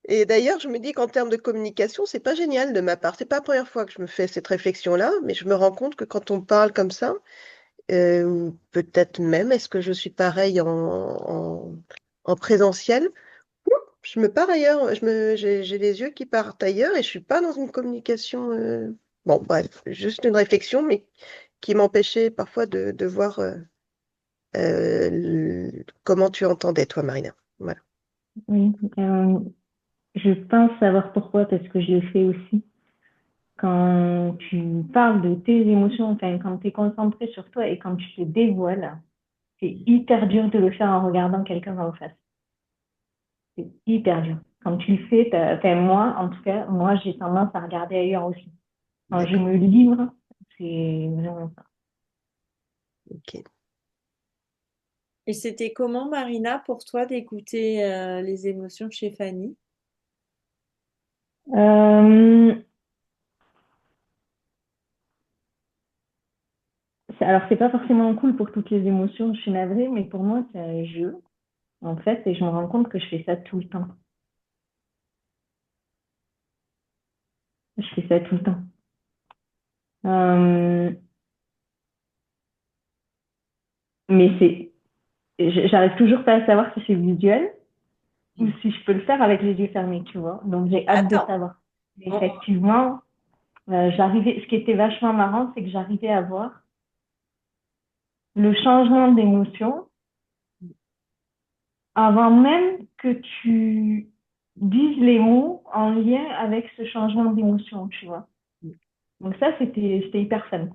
Et d'ailleurs, je me dis qu'en termes de communication, c'est pas génial de ma part. C'est pas la première fois que je me fais cette réflexion-là, mais je me rends compte que quand on parle comme ça, ou peut-être même, est-ce que je suis pareil en présentiel? Je me pars ailleurs, j'ai les yeux qui partent ailleurs et je suis pas dans une communication. Bon, bref, juste une réflexion, mais qui m'empêchait parfois de voir comment tu entendais, toi, Marina. Voilà. Oui, je pense savoir pourquoi, parce que je le fais aussi. Quand tu parles de tes émotions, enfin, quand tu es concentré sur toi et quand tu te dévoiles, c'est hyper dur de le faire en regardant quelqu'un en face. C'est hyper dur. Quand tu le fais, enfin, moi, en tout cas, moi, j'ai tendance à regarder ailleurs aussi. Quand je D'accord. me livre, c'est vraiment ça. Ok. Et c'était comment, Marina, pour toi d'écouter les émotions chez Fanny? Euh, Alors, c'est pas forcément cool pour toutes les émotions, je suis navrée, mais pour moi, c'est un jeu, en fait, et je me rends compte que je fais ça tout le temps. Je fais ça tout le temps. Euh, mais j'arrive toujours pas à savoir si c'est visuel ou si je peux le faire avec les yeux fermés, tu vois. Donc, j'ai hâte de Attends, savoir. Mais on- effectivement, ce qui était vachement marrant, c'est que j'arrivais à voir le changement d'émotion avant même que tu dises les mots en lien avec ce changement d'émotion, tu vois. Donc ça, c'était hyper fun.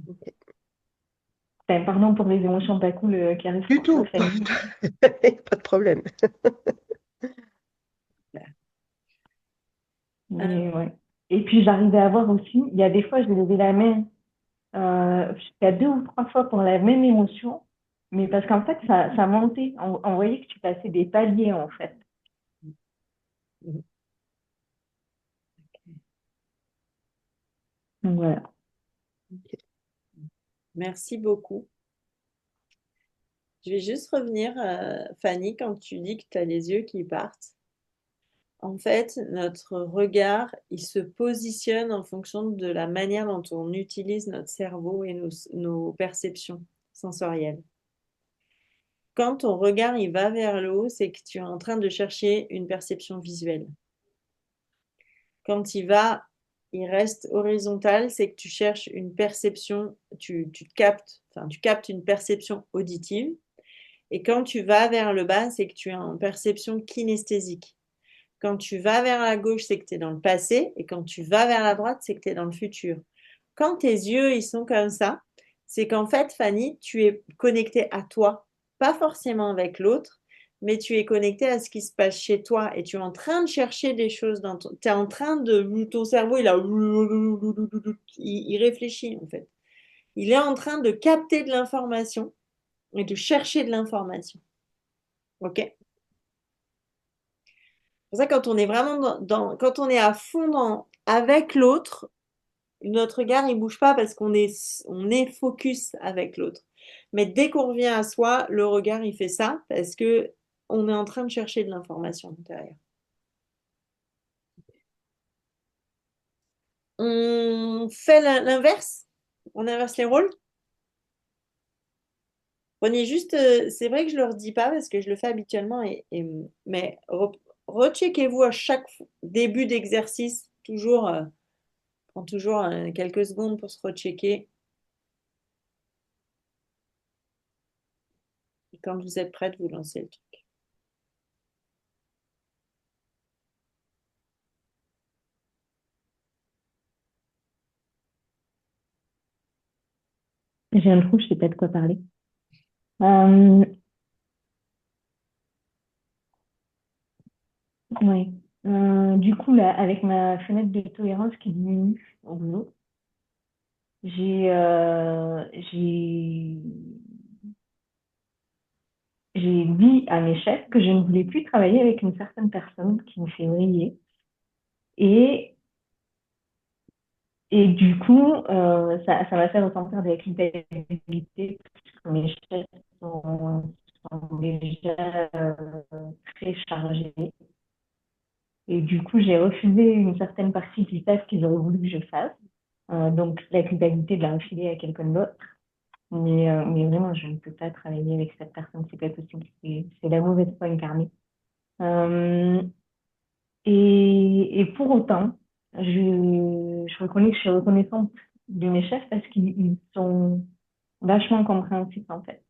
Ok. Enfin, pardon pour les émotions pas cool qui arrivent Du pour toi, tout. Fanny. Pas de problème. euh, Mais ouais. Et puis j'arrivais à voir aussi, il y a des fois, je levais la main jusqu'à 2 ou 3 fois pour la même émotion, mais parce qu'en fait, ça montait. On voyait que tu passais des paliers, en fait. Donc voilà. merci beaucoup. Je vais juste revenir, Fanny, quand tu dis que tu as les yeux qui partent. En fait, notre regard, il se positionne en fonction de la manière dont on utilise notre cerveau et nos perceptions sensorielles. Quand ton regard il va vers le haut, c'est que tu es en train de chercher une perception visuelle. Quand il reste horizontal, c'est que tu cherches une perception, tu captes une perception auditive. Et quand tu vas vers le bas, c'est que tu es en perception kinesthésique. Quand tu vas vers la gauche, c'est que tu es dans le passé. Et quand tu vas vers la droite, c'est que tu es dans le futur. Quand tes yeux, ils sont comme ça, c'est qu'en fait, Fanny, tu es connecté à toi. Pas forcément avec l'autre, mais tu es connecté à ce qui se passe chez toi. Et tu es en train de chercher des choses dans ton... Tu es en train de... Ton cerveau, il réfléchit, en fait. Il est en train de capter de l'information et de chercher de l'information. OK? C'est pour ça, quand on est vraiment quand on est à fond avec l'autre, notre regard, il bouge pas parce on est focus avec l'autre. Mais dès qu'on revient à soi, le regard, il fait ça parce que on est en train de chercher de l'information à l'intérieur. On fait l'inverse, on inverse les rôles. Prenez juste, c'est vrai que je ne le redis pas parce que je le fais habituellement, mais recheckez-vous à chaque début d'exercice, toujours, prends toujours quelques secondes pour se rechecker. Et quand vous êtes prête, vous lancez le truc. J'ai un trou, je sais pas de quoi parler. Euh, ouais. Du coup, là, avec ma fenêtre de tolérance qui diminue au boulot, j'ai euh, j'ai j'ai dit à mes chefs que je ne voulais plus travailler avec une certaine personne qui me fait vriller. Et, et du coup, ça m'a fait ressentir de la culpabilité parce que mes chefs sont déjà très chargés. Et du coup, j'ai refusé une certaine partie du taf qu'ils auraient voulu que je fasse. Donc, la culpabilité de la refiler à quelqu'un d'autre. Mais vraiment, je ne peux pas travailler avec cette personne, c'est pas possible. C'est la mauvaise foi incarnée. Euh, et pour autant, je reconnais que je suis reconnaissante de mes chefs parce qu'ils sont vachement compréhensifs, en fait.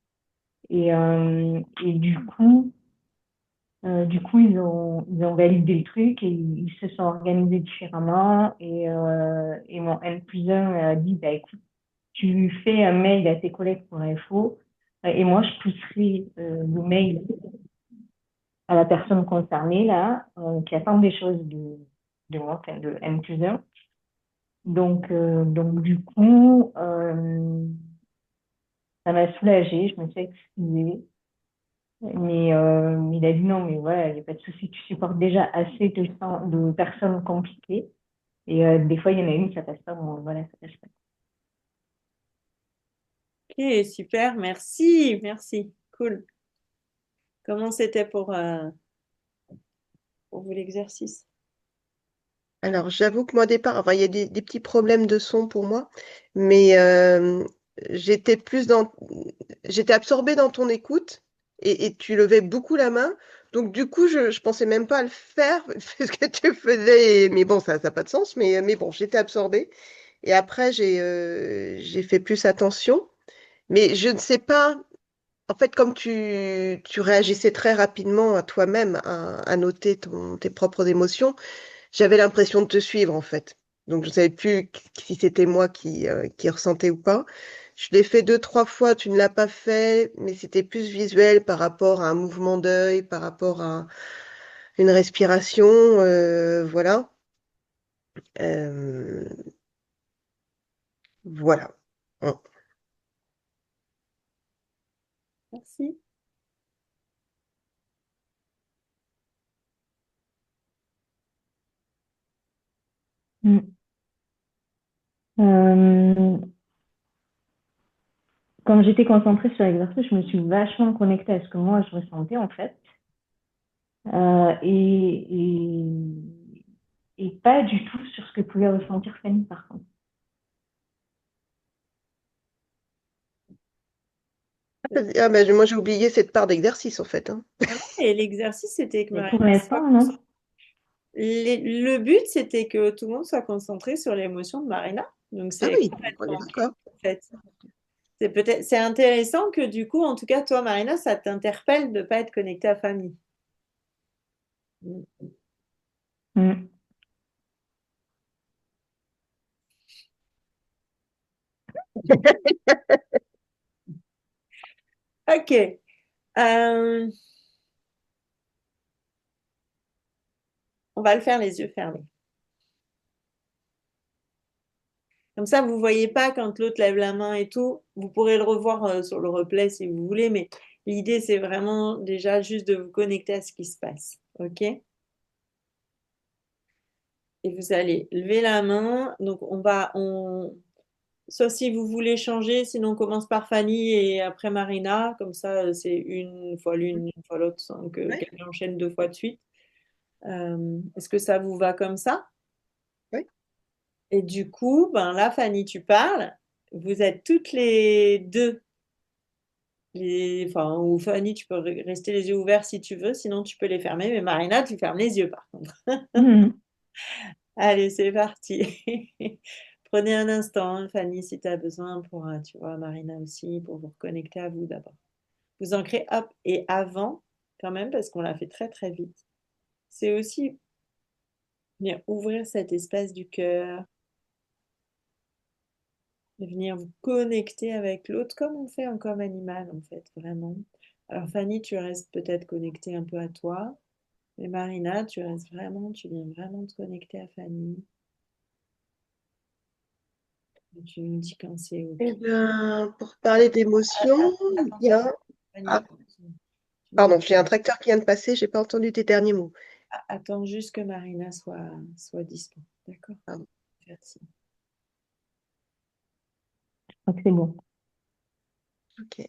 Et du coup, ils ont validé le truc et ils se sont organisés différemment. Et mon N+1 a dit, bah, écoute, tu fais un mail à tes collègues pour info et moi, je pousserai le mail à la personne concernée, là, qui attend des choses de moi, enfin, de N+1. Donc du coup, ça m'a soulagée, je me suis excusée. Mais il a dit non, mais voilà, il n'y a pas de souci, tu supportes déjà assez de personnes compliquées. Et des fois, il y en a une, ça passe pas, bon, voilà, ça passe pas. super, merci, merci, cool. Comment c'était pour vous l'exercice? Alors, j'avoue que moi, au départ, enfin, il y a des petits problèmes de son pour moi, mais j'étais plus dans, j'étais absorbée dans ton écoute et tu levais beaucoup la main. Donc, du coup, je pensais même pas à le faire, ce que tu faisais. Mais bon, ça n'a pas de sens, mais bon, j'étais absorbée. Et après, j'ai fait plus attention. Mais je ne sais pas, en fait, comme tu réagissais très rapidement à toi-même, à noter tes propres émotions, j'avais l'impression de te suivre, en fait. Donc, je ne savais plus si c'était moi qui ressentais ou pas. Je l'ai fait deux, trois fois, tu ne l'as pas fait, mais c'était plus visuel par rapport à un mouvement d'œil, par rapport à une respiration, voilà. Euh, voilà. Bon. Merci. Mm. Euh, Quand j'étais concentrée sur l'exercice, je me suis vachement connectée à ce que moi je ressentais en fait. Et pas du tout sur ce que pouvait ressentir Fanny par contre. Ah ben, moi, j'ai oublié cette part d'exercice, en fait, hein. Ah ouais, et l'exercice, c'était que Mais Marina pour soit l'instant, non. le but, c'était que tout le monde soit concentré sur l'émotion de Marina. Donc, Ah c'est oui, on est complètement ok, d'accord. en fait. C'est intéressant que du coup, en tout cas, toi, Marina, ça t'interpelle de ne pas être connectée à famille. Mm. Mm. Ok. Euh, on va le faire les yeux fermés. Comme ça, vous ne voyez pas quand l'autre lève la main et tout. Vous pourrez le revoir sur le replay si vous voulez, mais l'idée, c'est vraiment déjà juste de vous connecter à ce qui se passe. Ok? Et vous allez lever la main. Donc, sauf si vous voulez changer, sinon on commence par Fanny et après Marina. Comme ça, c'est une fois l'une, une fois l'autre, sans Oui, qu'elle enchaîne deux fois de suite. Est-ce que ça vous va comme ça? oui. Et du coup, ben là, Fanny, tu parles. Vous êtes toutes les deux. Enfin, ou Fanny, tu peux rester les yeux ouverts si tu veux, sinon tu peux les fermer. Mais Marina, tu fermes les yeux par contre. Mm. Allez, c'est parti. Prenez un instant, hein, Fanny, si tu as besoin pour, tu vois, Marina aussi, pour vous reconnecter à vous d'abord. Vous ancrez, hop, et avant, quand même, parce qu'on l'a fait très très vite, c'est aussi venir ouvrir cet espace du cœur, et venir vous connecter avec l'autre, comme on fait en comme animal, en fait, vraiment. Alors, Fanny, tu restes peut-être connectée un peu à toi, mais Marina, tu restes vraiment, tu viens vraiment te connecter à Fanny. Et tu nous dis quand c'est Eh OK. bien, pour parler d'émotions, Attends, il y a... Fanny, Ah, tu nous pardon, j'ai un tracteur qui vient de passer, j'ai pas entendu tes derniers mots. attends juste que Marina soit dispo. D'accord? Pardon. Merci. Donc c'est bon. Ok.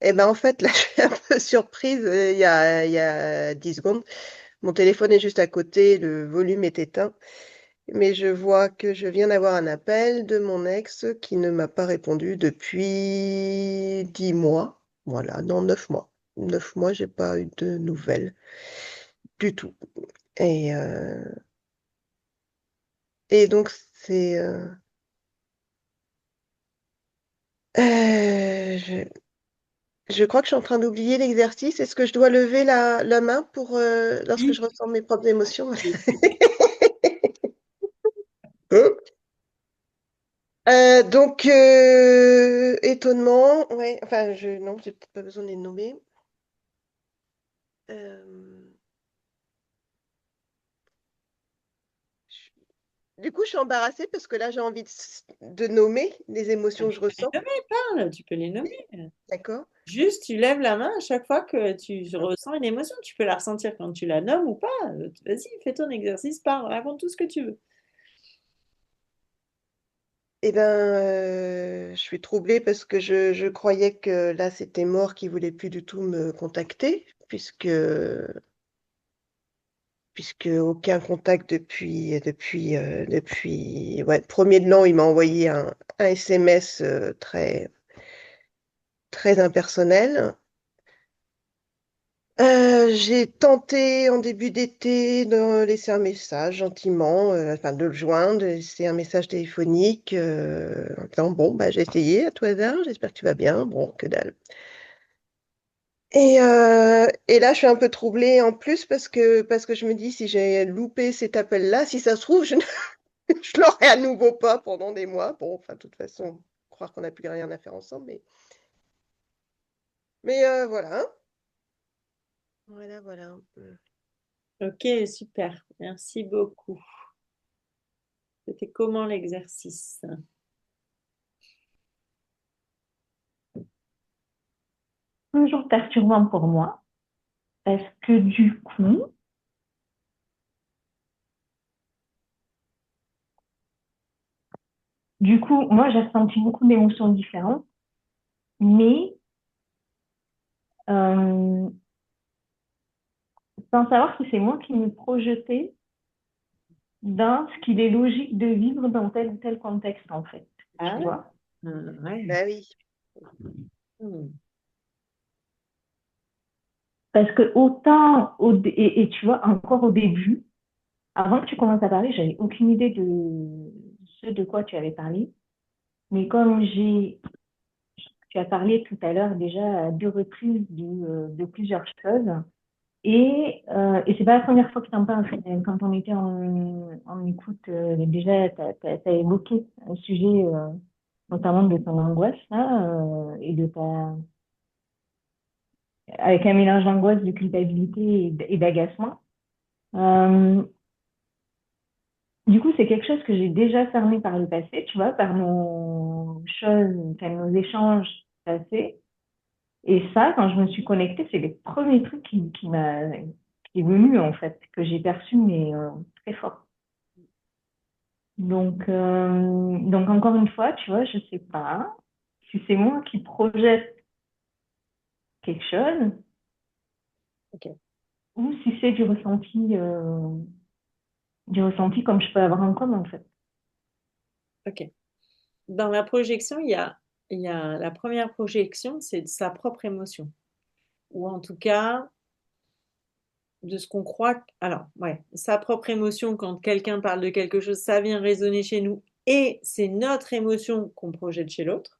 Eh ben, en fait, là, je suis un peu surprise. Il y a 10 secondes. Mon téléphone est juste à côté, le volume est éteint. Mais je vois que je viens d'avoir un appel de mon ex qui ne m'a pas répondu depuis 10 mois. Voilà, non, 9 mois. 9 mois, j'ai pas eu de nouvelles du tout. Et, euh, et donc, je, je crois que je suis en train d'oublier l'exercice. Est-ce que je dois lever la main pour lorsque je Oui. ressens mes propres émotions? Oui. Donc, étonnement, ouais, enfin, non, j'ai peut-être pas besoin de les nommer. Euh, du coup, je suis embarrassée parce que là, j'ai envie de nommer les Ah, émotions que tu je peux les ressens. nommer, parle, tu peux les nommer. D'accord? Juste, tu lèves la main à chaque fois que tu ressens une émotion. Tu peux la ressentir quand tu la nommes ou pas. Vas-y, fais ton exercice, parle, raconte tout ce que tu veux. Eh ben, je suis troublée parce que je croyais que là, c'était mort, qu'il voulait plus du tout me contacter, puisque aucun contact depuis ouais, premier de l'an, il m'a envoyé un SMS très impersonnel. J'ai tenté en début d'été de laisser un message gentiment, enfin de le joindre, de laisser un message téléphonique en disant bon bah j'ai essayé à tout hasard, j'espère que tu vas bien, bon que dalle. Et là je suis un peu troublée en plus parce que je me dis si j'ai loupé cet appel-là, si ça se trouve je l'aurai à nouveau pas pendant des mois. Bon enfin de toute façon croire qu'on n'a plus rien à faire ensemble, mais voilà. Voilà. Ok, super. Merci beaucoup. C'était comment l'exercice? Toujours perturbant pour moi, parce que du coup, moi, j'ai ressenti beaucoup d'émotions différentes, mais euh, sans savoir si c'est moi qui me projetais dans ce qu'il est logique de vivre dans tel ou tel contexte, en fait, Ah tu ouais? vois. Ouais. Bah oui. Hmm. Parce que autant, et tu vois, encore au début, avant que tu commences à parler, j'avais aucune idée de ce de quoi tu avais parlé. Mais comme tu as parlé tout à l'heure déjà à deux reprises de plusieurs choses. Et c'est pas la première fois que tu en parles. Quand on était en écoute, déjà, tu as évoqué un sujet, notamment de ton angoisse, là, et avec un mélange d'angoisse, de culpabilité et d'agacement. Euh, du coup, c'est quelque chose que j'ai déjà fermé par le passé, tu vois, par nos choses, enfin, nos échanges passés. Et ça, quand je me suis connectée, c'est les premiers trucs qui est venu, en fait, que j'ai perçu, mais très fort. Donc, encore une fois, tu vois, je sais pas si c'est moi qui projette quelque chose Ok, ou si c'est du ressenti comme je peux avoir en commun, en fait. ok. Dans la projection, il y a la première projection, c'est de sa propre émotion. Ou en tout cas, de ce qu'on croit. Alors, ouais, sa propre émotion, quand quelqu'un parle de quelque chose, ça vient résonner chez nous. Et c'est notre émotion qu'on projette chez l'autre,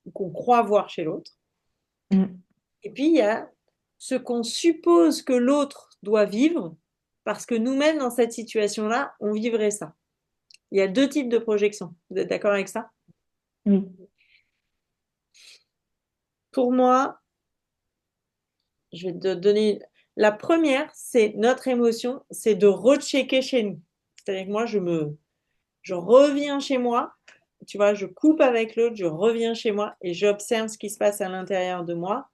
ou qu'on croit voir chez l'autre. Mm. Et puis, il y a ce qu'on suppose que l'autre doit vivre, parce que nous-mêmes, dans cette situation-là, on vivrait ça. Il y a deux types de projections. Vous êtes d'accord avec ça? Oui. Pour moi, je vais te donner. La première, c'est notre émotion, c'est de rechecker chez nous. C'est-à-dire que moi, je reviens chez moi, tu vois, je coupe avec l'autre, je reviens chez moi et j'observe ce qui se passe à l'intérieur de moi.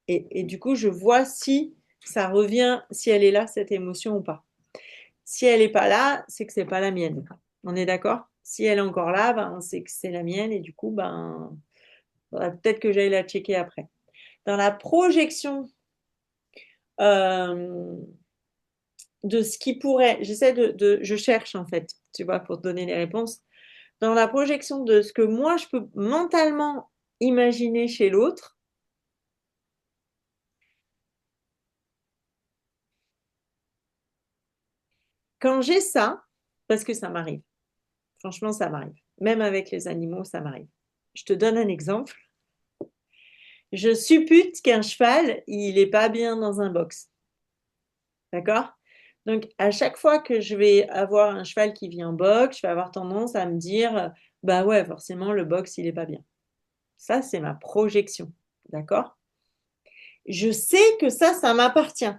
Et du coup, je vois si ça revient, si elle est là, cette émotion ou pas. Si elle n'est pas là, c'est que c'est pas la mienne. On est d'accord? Si elle est encore là, ben, c'est que c'est la mienne et du coup, ben, faudra peut-être que j'aille la checker après. Dans la projection euh, de ce qui pourrait, je cherche en fait, tu vois, pour te donner les réponses. Dans la projection de ce que moi je peux mentalement imaginer chez l'autre, quand j'ai ça, parce que ça m'arrive, franchement ça m'arrive, même avec les animaux ça m'arrive. Je te donne un exemple. Je suppute qu'un cheval, il n'est pas bien dans un box. D'accord? Donc, à chaque fois que je vais avoir un cheval qui vit en box, je vais avoir tendance à me dire, bah ouais, forcément, le box, il n'est pas bien. Ça, c'est ma projection. D'accord? Je sais que ça m'appartient.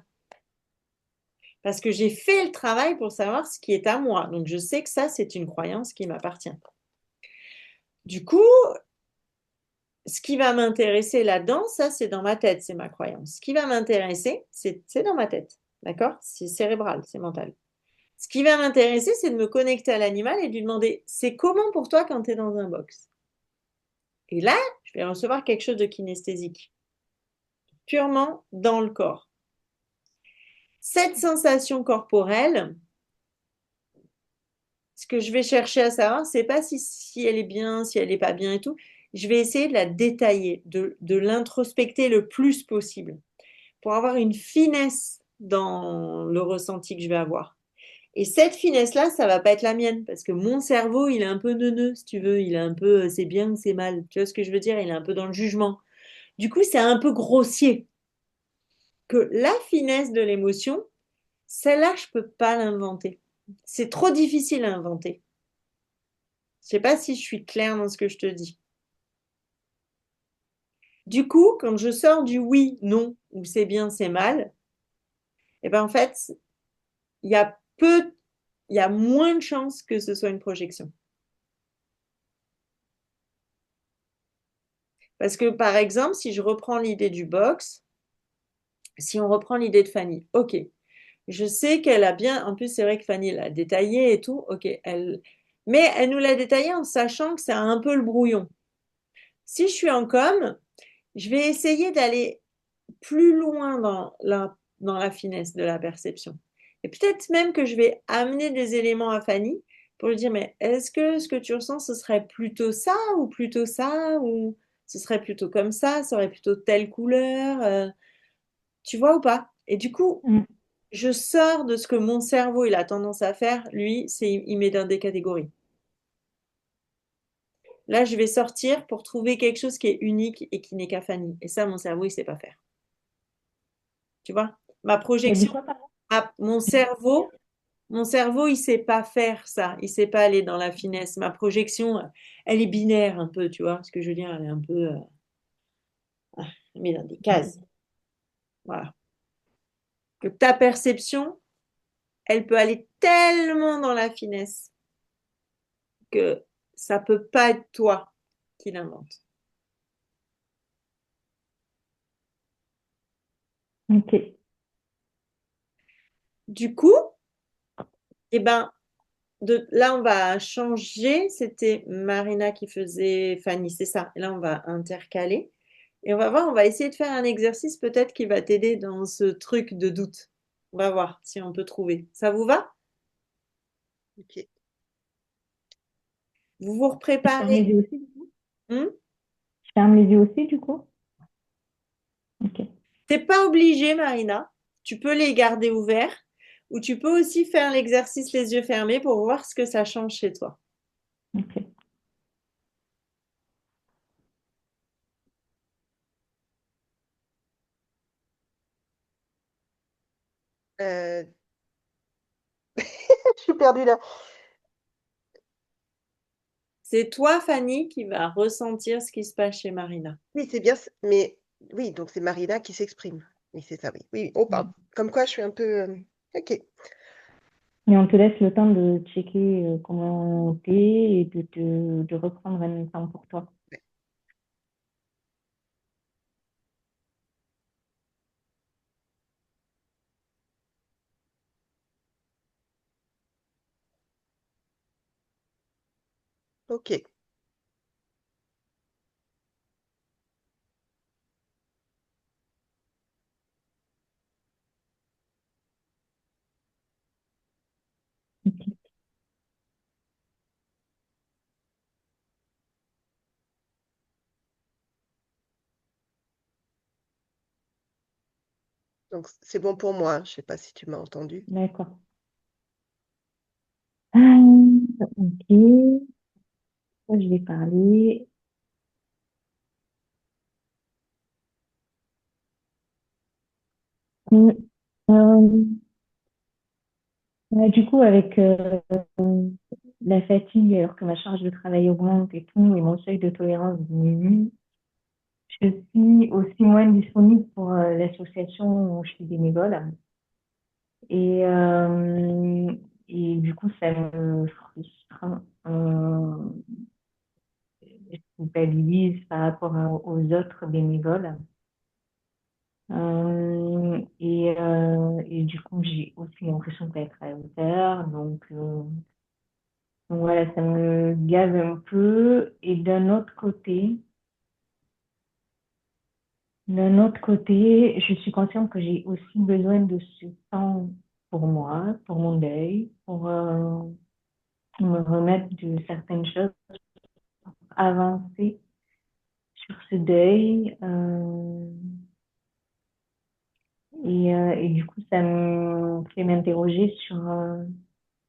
Parce que j'ai fait le travail pour savoir ce qui est à moi. Donc, je sais que ça, c'est une croyance qui m'appartient. Du coup, ce qui va m'intéresser là-dedans, ça, c'est dans ma tête, c'est ma croyance. Ce qui va m'intéresser, c'est dans ma tête. D'accord? C'est cérébral, c'est mental. Ce qui va m'intéresser, c'est de me connecter à l'animal et de lui demander, c'est comment pour toi quand tu es dans un box? Et là, je vais recevoir quelque chose de kinesthésique, purement dans le corps. Cette sensation corporelle, ce que je vais chercher à savoir, c'est pas si elle est bien, si elle n'est pas bien et tout. Je vais essayer de la détailler, de l'introspecter le plus possible pour avoir une finesse dans le ressenti que je vais avoir. Et cette finesse-là, ça va pas être la mienne parce que mon cerveau, il est un peu neuneux, si tu veux. Il est un peu, c'est bien ou c'est mal. Tu vois ce que je veux dire? Il est un peu dans le jugement. Du coup, c'est un peu grossier. Que la finesse de l'émotion, celle-là, je peux pas l'inventer. C'est trop difficile à inventer. Je sais pas si je suis claire dans ce que je te dis. Du coup, quand je sors du oui, non, ou c'est bien, c'est mal, et ben en fait, il y a peu, il y a moins de chances que ce soit une projection. Parce que par exemple, si je reprends l'idée du box, si on reprend l'idée de Fanny, ok, je sais qu'elle a bien, en plus c'est vrai que Fanny l'a détaillé et tout, ok, mais elle nous l'a détaillé en sachant que c'est un peu le brouillon. Si je suis en com, je vais essayer d'aller plus loin dans la finesse de la perception. Et peut-être même que je vais amener des éléments à Fanny pour lui dire, mais est-ce que ce que tu ressens, ce serait plutôt ça ou plutôt ça ou ce serait plutôt comme ça aurait plutôt telle couleur, tu vois ou pas? Et du coup, Mm. je sors de ce que mon cerveau il a tendance à faire. Lui, c'est il met dans des catégories. Là, je vais sortir pour trouver quelque chose qui est unique et qui n'est qu'à Fanny. Et ça, mon cerveau, il sait pas faire. Tu vois? Ma Il a dit projection, quoi, pardon? mon cerveau, il sait pas faire ça. Il sait pas aller dans la finesse. Ma projection, elle est binaire un peu, tu vois ce que je veux dire? Elle est un peu, elle met dans des cases. Voilà. Que ta perception, elle peut aller tellement dans la finesse que ça peut pas être toi qui l'invente. Ok. Du coup, eh ben, là, on va changer. C'était Marina qui faisait Fanny, c'est ça. Et là, on va intercaler. Et on va voir, on va essayer de faire un exercice peut-être qui va t'aider dans ce truc de doute. On va voir si on peut trouver. Ça vous va? Ok. Vous vous Je ferme les repréparez. yeux aussi, du coup? Hmm. Je ferme les yeux aussi, du coup? Ok. T'es pas obligé, Marina. Tu peux les garder ouverts ou tu peux aussi faire l'exercice les yeux fermés pour voir ce que ça change chez toi. Ok. Euh, je suis perdue là. C'est toi, Fanny, qui va ressentir ce qui se passe chez Marina. Oui, c'est bien, mais oui, donc c'est Marina qui s'exprime. Oui, c'est ça, oui. Oui, oui. Oh, pardon. Mm. Comme quoi, je suis un peu. Ok. Et on te laisse le temps de checker comment t'es et de reprendre un temps pour toi. Ok. Ok. Donc, c'est bon pour moi. Je sais pas si tu m'as entendu. D'accord. Ok. Moi, je vais parler. Mm. Euh, ouais, du coup, avec la fatigue, alors que ma charge de travail augmente et tout, et mon seuil de tolérance diminue, je suis aussi moins disponible pour l'association où je suis bénévole. Et, euh, et du coup, ça me frustre. Je culpabilise par rapport aux autres bénévoles. Et du coup, j'ai aussi l'impression d'être à la hauteur. Donc voilà, ça me gave un peu. Et d'un autre côté, je suis consciente que j'ai aussi besoin de ce temps pour moi, pour mon deuil, pour me remettre de certaines choses, avancer sur ce deuil. Et du coup, ça me fait m'interroger sur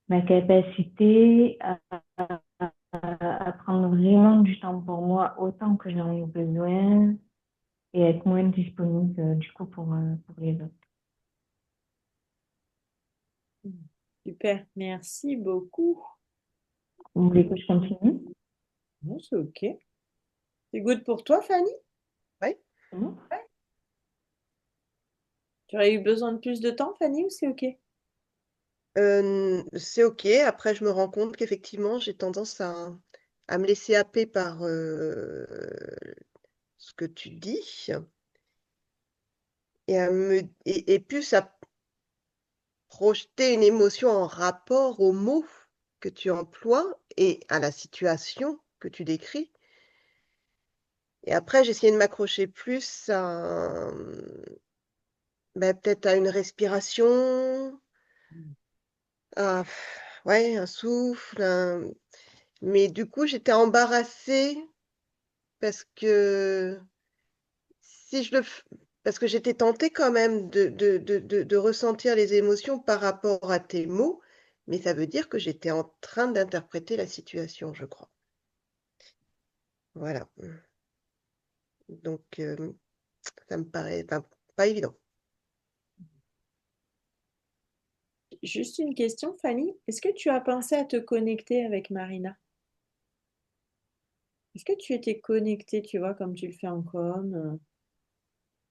ma capacité à prendre vraiment du temps pour moi autant que j'en ai besoin et être moins disponible du coup pour les autres. Super, merci beaucoup. Vous voulez que je continue? Non, c'est OK. C'est good pour toi, Fanny? Ouais. Non. Tu aurais eu besoin de plus de temps, Fanny, ou c'est OK? C'est OK. Après, je me rends compte qu'effectivement, j'ai tendance à me laisser happer par ce que tu dis et plus à projeter une émotion en rapport aux mots que tu emploies et à la situation que tu décris. Et après, j'essayais de m'accrocher plus à, peut-être à une respiration, à ouais, un souffle, mais du coup, j'étais embarrassée parce que si je le f parce que j'étais tentée quand même de ressentir les émotions par rapport à tes mots, mais ça veut dire que j'étais en train d'interpréter la situation, je crois. Voilà, donc ça me paraît pas évident. Juste une question, Fanny. Est-ce que tu as pensé à te connecter avec Marina? Est-ce que tu étais connectée, tu vois, comme tu le fais en com?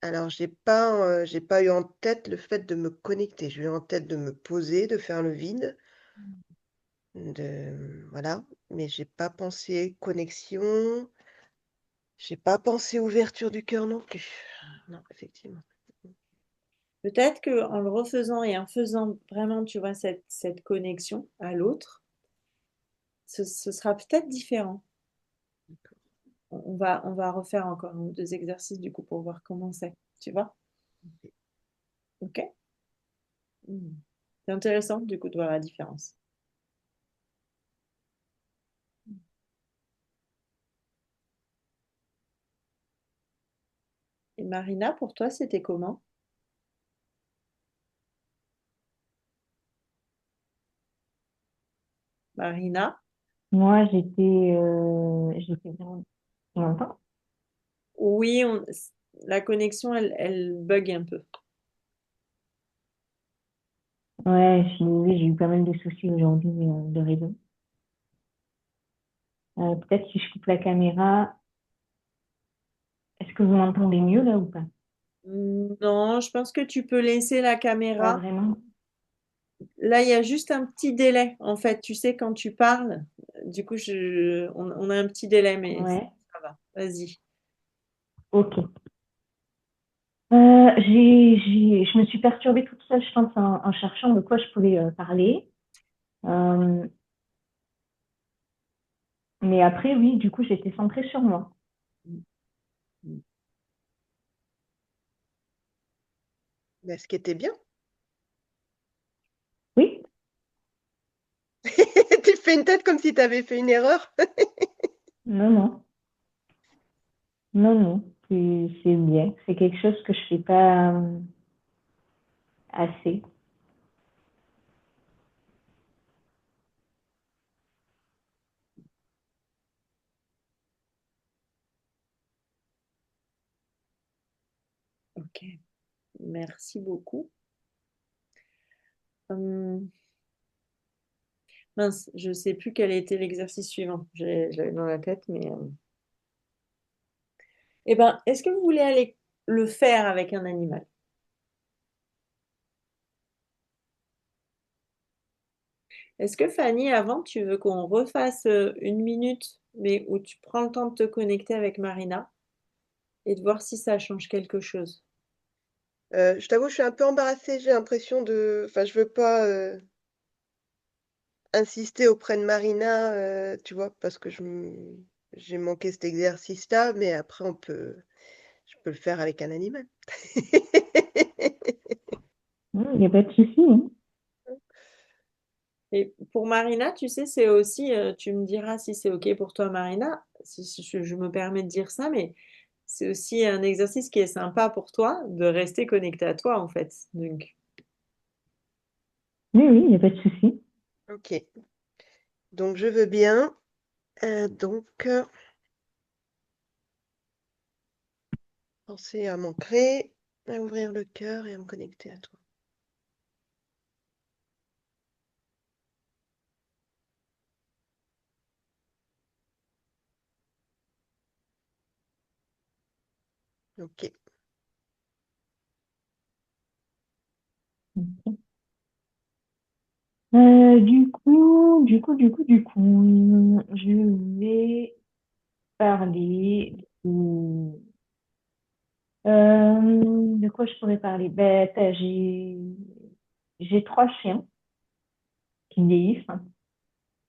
Alors j'ai pas eu en tête le fait de me connecter. J'ai eu en tête de me poser, de faire le vide, voilà, mais j'ai pas pensé connexion, j'ai pas pensé ouverture du cœur non plus. Non, effectivement. Peut-être qu'en le refaisant et en faisant vraiment, tu vois, cette connexion à l'autre, ce sera peut-être différent. On va refaire encore un ou deux exercices du coup pour voir comment c'est. Tu vois? Ok? Hmm. C'est intéressant du coup de voir la différence. Et Marina, pour toi, c'était comment? Marina? Moi, j'étais vraiment. Tu m'entends? Oui, la connexion, elle bug un peu. Ouais, oui, j'ai eu pas mal de soucis aujourd'hui de réseau. Peut-être si je coupe la caméra, est-ce que vous m'entendez mieux là ou pas? Non, je pense que tu peux laisser la Pas caméra. vraiment. Là, il y a juste un petit délai, en fait. Tu sais, quand tu parles, du coup, on a un petit délai, mais Ouais, ça va. Vas-y. ok. Je me suis perturbée toute seule, je pense, en cherchant de quoi je pouvais parler. Euh, mais après, oui, du coup, j'étais centrée sur moi. Mais ce qui était bien. Oui, Tu fais une tête comme si tu avais fait une erreur. non, non, non, non, c'est bien. C'est quelque chose que je fais pas assez. Ok, merci beaucoup. Hum, mince, je sais plus quel était l'exercice suivant. Je l'avais dans la tête, mais... Eh ben, est-ce que vous voulez aller le faire avec un animal? Est-ce que Fanny, avant, tu veux qu'on refasse une minute, mais où tu prends le temps de te connecter avec Marina et de voir si ça change quelque chose? Je t'avoue, je suis un peu embarrassée. J'ai l'impression de... Enfin, je veux pas insister auprès de Marina, tu vois, parce que j'ai manqué cet exercice-là, mais après, je peux le faire avec un animal. Il n'y a pas de souci, hein. Et pour Marina, tu sais, c'est aussi, tu me diras si c'est OK pour toi, Marina, si je me permets de dire ça, mais c'est aussi un exercice qui est sympa pour toi de rester connecté à toi, en fait. Donc, Oui, il n'y a pas de souci. Ok, donc je veux bien. Donc, penser à m'ancrer, à ouvrir le cœur et à me connecter à toi. Ok. Je vais parler de quoi je pourrais parler? Ben, j'ai trois chiens qui vieillissent.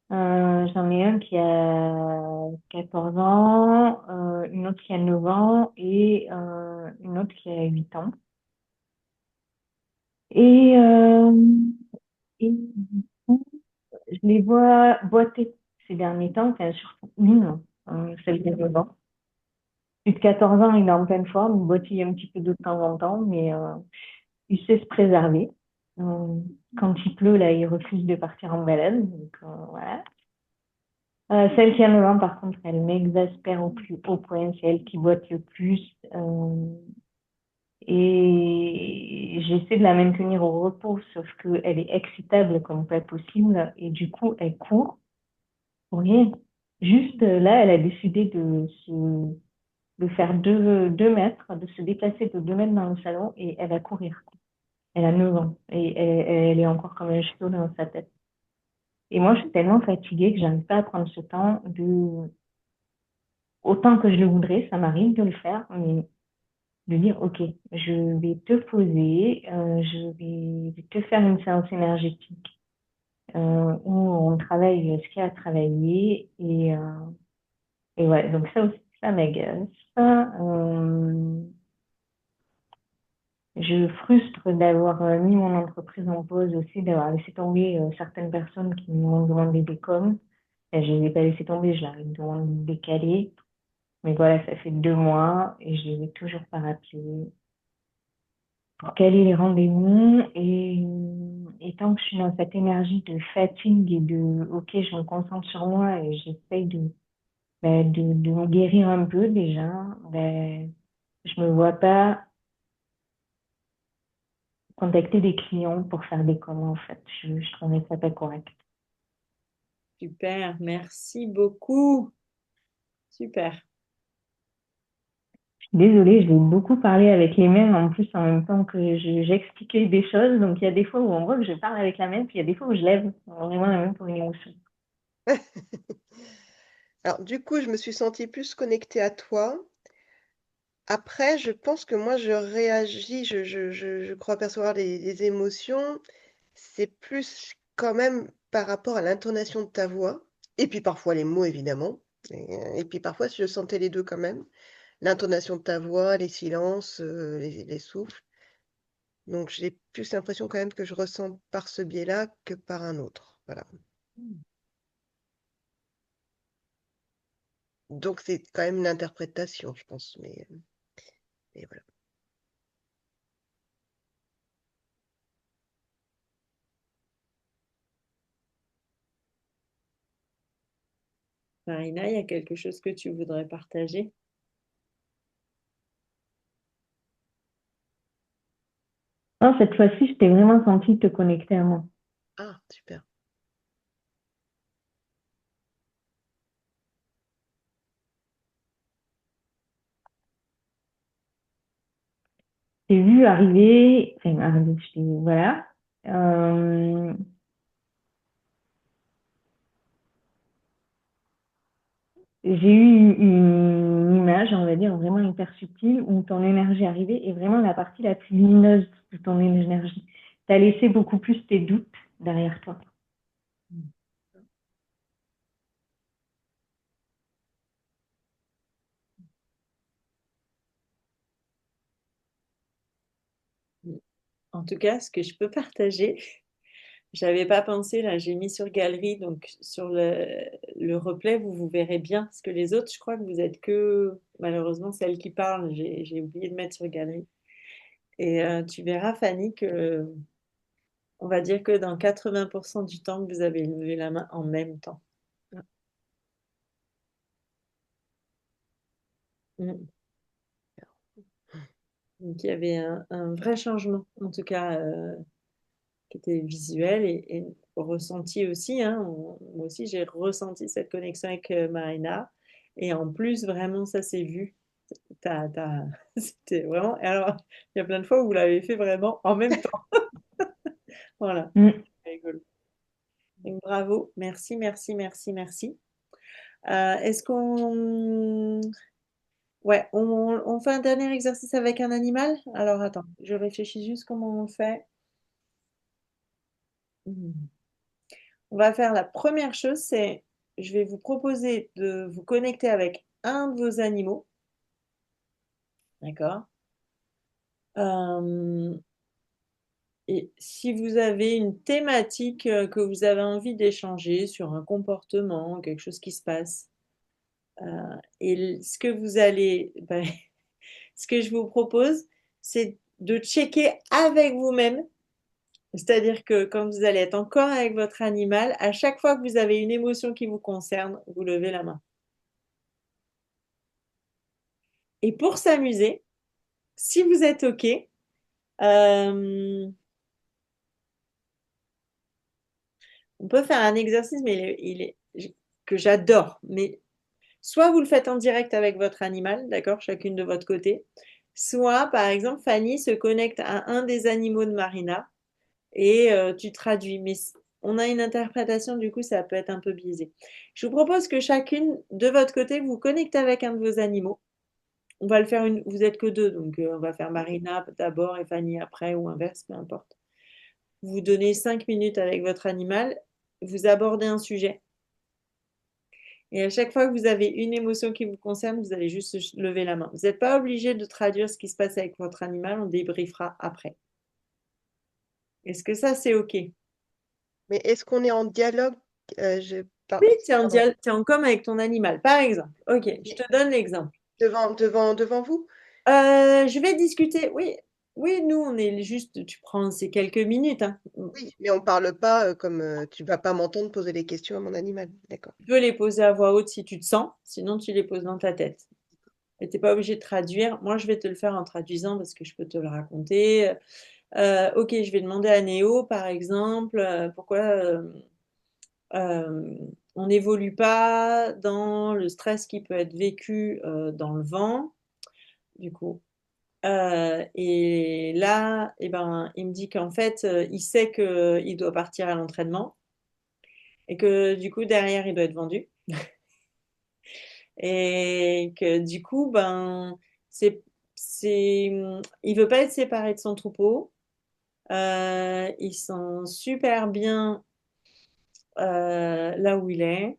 J'en ai un qui a 14 ans, une autre qui a 9 ans et une autre qui a 8 ans. Et, euh, et du coup, je les vois boiter ces derniers temps, enfin, surtout une, celle qui a 9 ans. Plus de 14 ans, il est en pleine forme, il boitille un petit peu de temps en temps, mais il sait se préserver. Euh, Quand il pleut, là, il refuse de partir en balade. Donc, voilà. Celle qui a 9 ans, par contre, elle m'exaspère au plus haut point. C'est elle qui boite le plus. Et j'essaie de la maintenir au repos, sauf qu'elle est excitable comme pas possible. Et du coup, elle court pour rien. Juste là, elle a décidé de faire 2 mètres, de se déplacer de 2 mètres dans le salon et elle va courir. Elle a 9 ans et elle est encore comme un cheveu dans sa tête. Et moi, je suis tellement fatiguée que j'arrive pas à prendre ce temps autant que je le voudrais, ça m'arrive de le faire, mais de dire, OK, je vais te poser, je vais te faire une séance énergétique où on travaille ce qu'il y a à travailler. Et ouais, donc ça aussi, ça m'agace. Je frustre d'avoir mis mon entreprise en pause aussi, d'avoir laissé tomber certaines personnes qui m'ont demandé des coms. Et je ne les ai pas laissé tomber, je leur ai demandé de décaler. Mais voilà, ça fait 2 mois et je les ai toujours pas rappelés pour caler les rendez-vous. Et tant que je suis dans cette énergie de fatigue et de OK, je me concentre sur moi et j'essaye de me guérir un peu déjà, ben, je me vois pas contacter des clients pour faire des commandes, en fait. Je trouvais ça pas correct. super, merci beaucoup. Super. Désolée, je vais beaucoup parler avec les mains en plus en même temps que j'expliquais des choses. Donc il y a des fois où on voit que je parle avec la main, puis il y a des fois où je lève vraiment la main pour une émotion. Alors, du coup, je me suis sentie plus connectée à toi. Après, je pense que moi, je réagis, je crois percevoir les émotions. C'est plus quand même par rapport à l'intonation de ta voix. Et puis parfois les mots, évidemment. Et puis parfois, je sentais les deux quand même. L'intonation de ta voix, les silences, les souffles. Donc, j'ai plus l'impression quand même que je ressens par ce biais-là que par un autre. Voilà. Donc, c'est quand même une interprétation, je pense. Mais voilà. Marina, il y a quelque chose que tu voudrais partager? Non, cette fois-ci, je t'ai vraiment senti te connecter à moi. Ah, super. J'ai vu arriver, enfin, arriver, voilà. Euh, j'ai eu une nuage, on va dire, vraiment hyper subtil, où ton énergie arrivait est vraiment la partie la plus lumineuse de ton énergie. Tu as laissé beaucoup plus tes doutes derrière toi. En tout cas, ce que je peux partager, j'avais pas pensé, là, j'ai mis sur galerie, donc sur le replay, vous verrez bien. Parce que les autres, je crois que vous êtes que, malheureusement, celle qui parle, j'ai oublié de mettre sur galerie. Et tu verras, Fanny, que on va dire que dans 80% du temps, vous avez levé la main en même temps. Mm. Donc il y avait un vrai changement, en tout cas, qui était visuel et ressenti aussi, hein. Moi aussi, j'ai ressenti cette connexion avec Marina. Et en plus, vraiment, ça s'est vu. C'était vraiment. Et alors, il y a plein de fois où vous l'avez fait vraiment en même temps. Voilà, Mm. c'est rigolo. Donc, bravo, merci, merci, merci, merci. Est-ce qu'on... Ouais, on fait un dernier exercice avec un animal? Alors, attends, je réfléchis juste comment on le fait. Hmm. On va faire la première chose, c'est je vais vous proposer de vous connecter avec un de vos animaux, d'accord? Euh, et si vous avez une thématique que vous avez envie d'échanger sur un comportement, quelque chose qui se passe, ce que vous allez, ben, ce que je vous propose, c'est de checker avec vous-même. C'est-à-dire que quand vous allez être encore avec votre animal, à chaque fois que vous avez une émotion qui vous concerne, vous levez la main. Et pour s'amuser, si vous êtes OK, on peut faire un exercice, mais que j'adore. Mais soit vous le faites en direct avec votre animal, d'accord, chacune de votre côté, soit, par exemple, Fanny se connecte à un des animaux de Marina et tu traduis. Mais on a une interprétation, du coup, ça peut être un peu biaisé. Je vous propose que chacune de votre côté, vous connectez avec un de vos animaux. On va le faire vous êtes que deux, donc on va faire Marina d'abord et Fanny après, ou inverse, peu importe. Vous donnez 5 minutes avec votre animal, vous abordez un sujet. Et à chaque fois que vous avez une émotion qui vous concerne, vous allez juste lever la main. Vous n'êtes pas obligé de traduire ce qui se passe avec votre animal, on débriefera après. Est-ce que ça, c'est OK? Mais est-ce qu'on est en dialogue? Oui, tu es Pardon. t'es en com avec ton animal, par exemple. OK, je Mais te donne l'exemple. devant vous? Je vais discuter. Oui, oui, nous, on est juste. Tu prends ces quelques minutes, hein. Oui, mais on parle pas comme tu vas pas m'entendre poser les questions à mon animal. D'accord. Tu peux les poser à voix haute si tu te sens, sinon tu les poses dans ta tête. Et t'es pas obligé de traduire. Moi, je vais te le faire en traduisant parce que je peux te le raconter. Ok, je vais demander à Néo, par exemple, pourquoi euh, on n'évolue pas dans le stress qui peut être vécu dans le vent, du coup. Et là, eh ben, il me dit qu'en fait, il sait qu'il doit partir à l'entraînement et que du coup, derrière, il doit être vendu. Et que du coup, ben, il veut pas être séparé de son troupeau. Il sent super bien là où il est.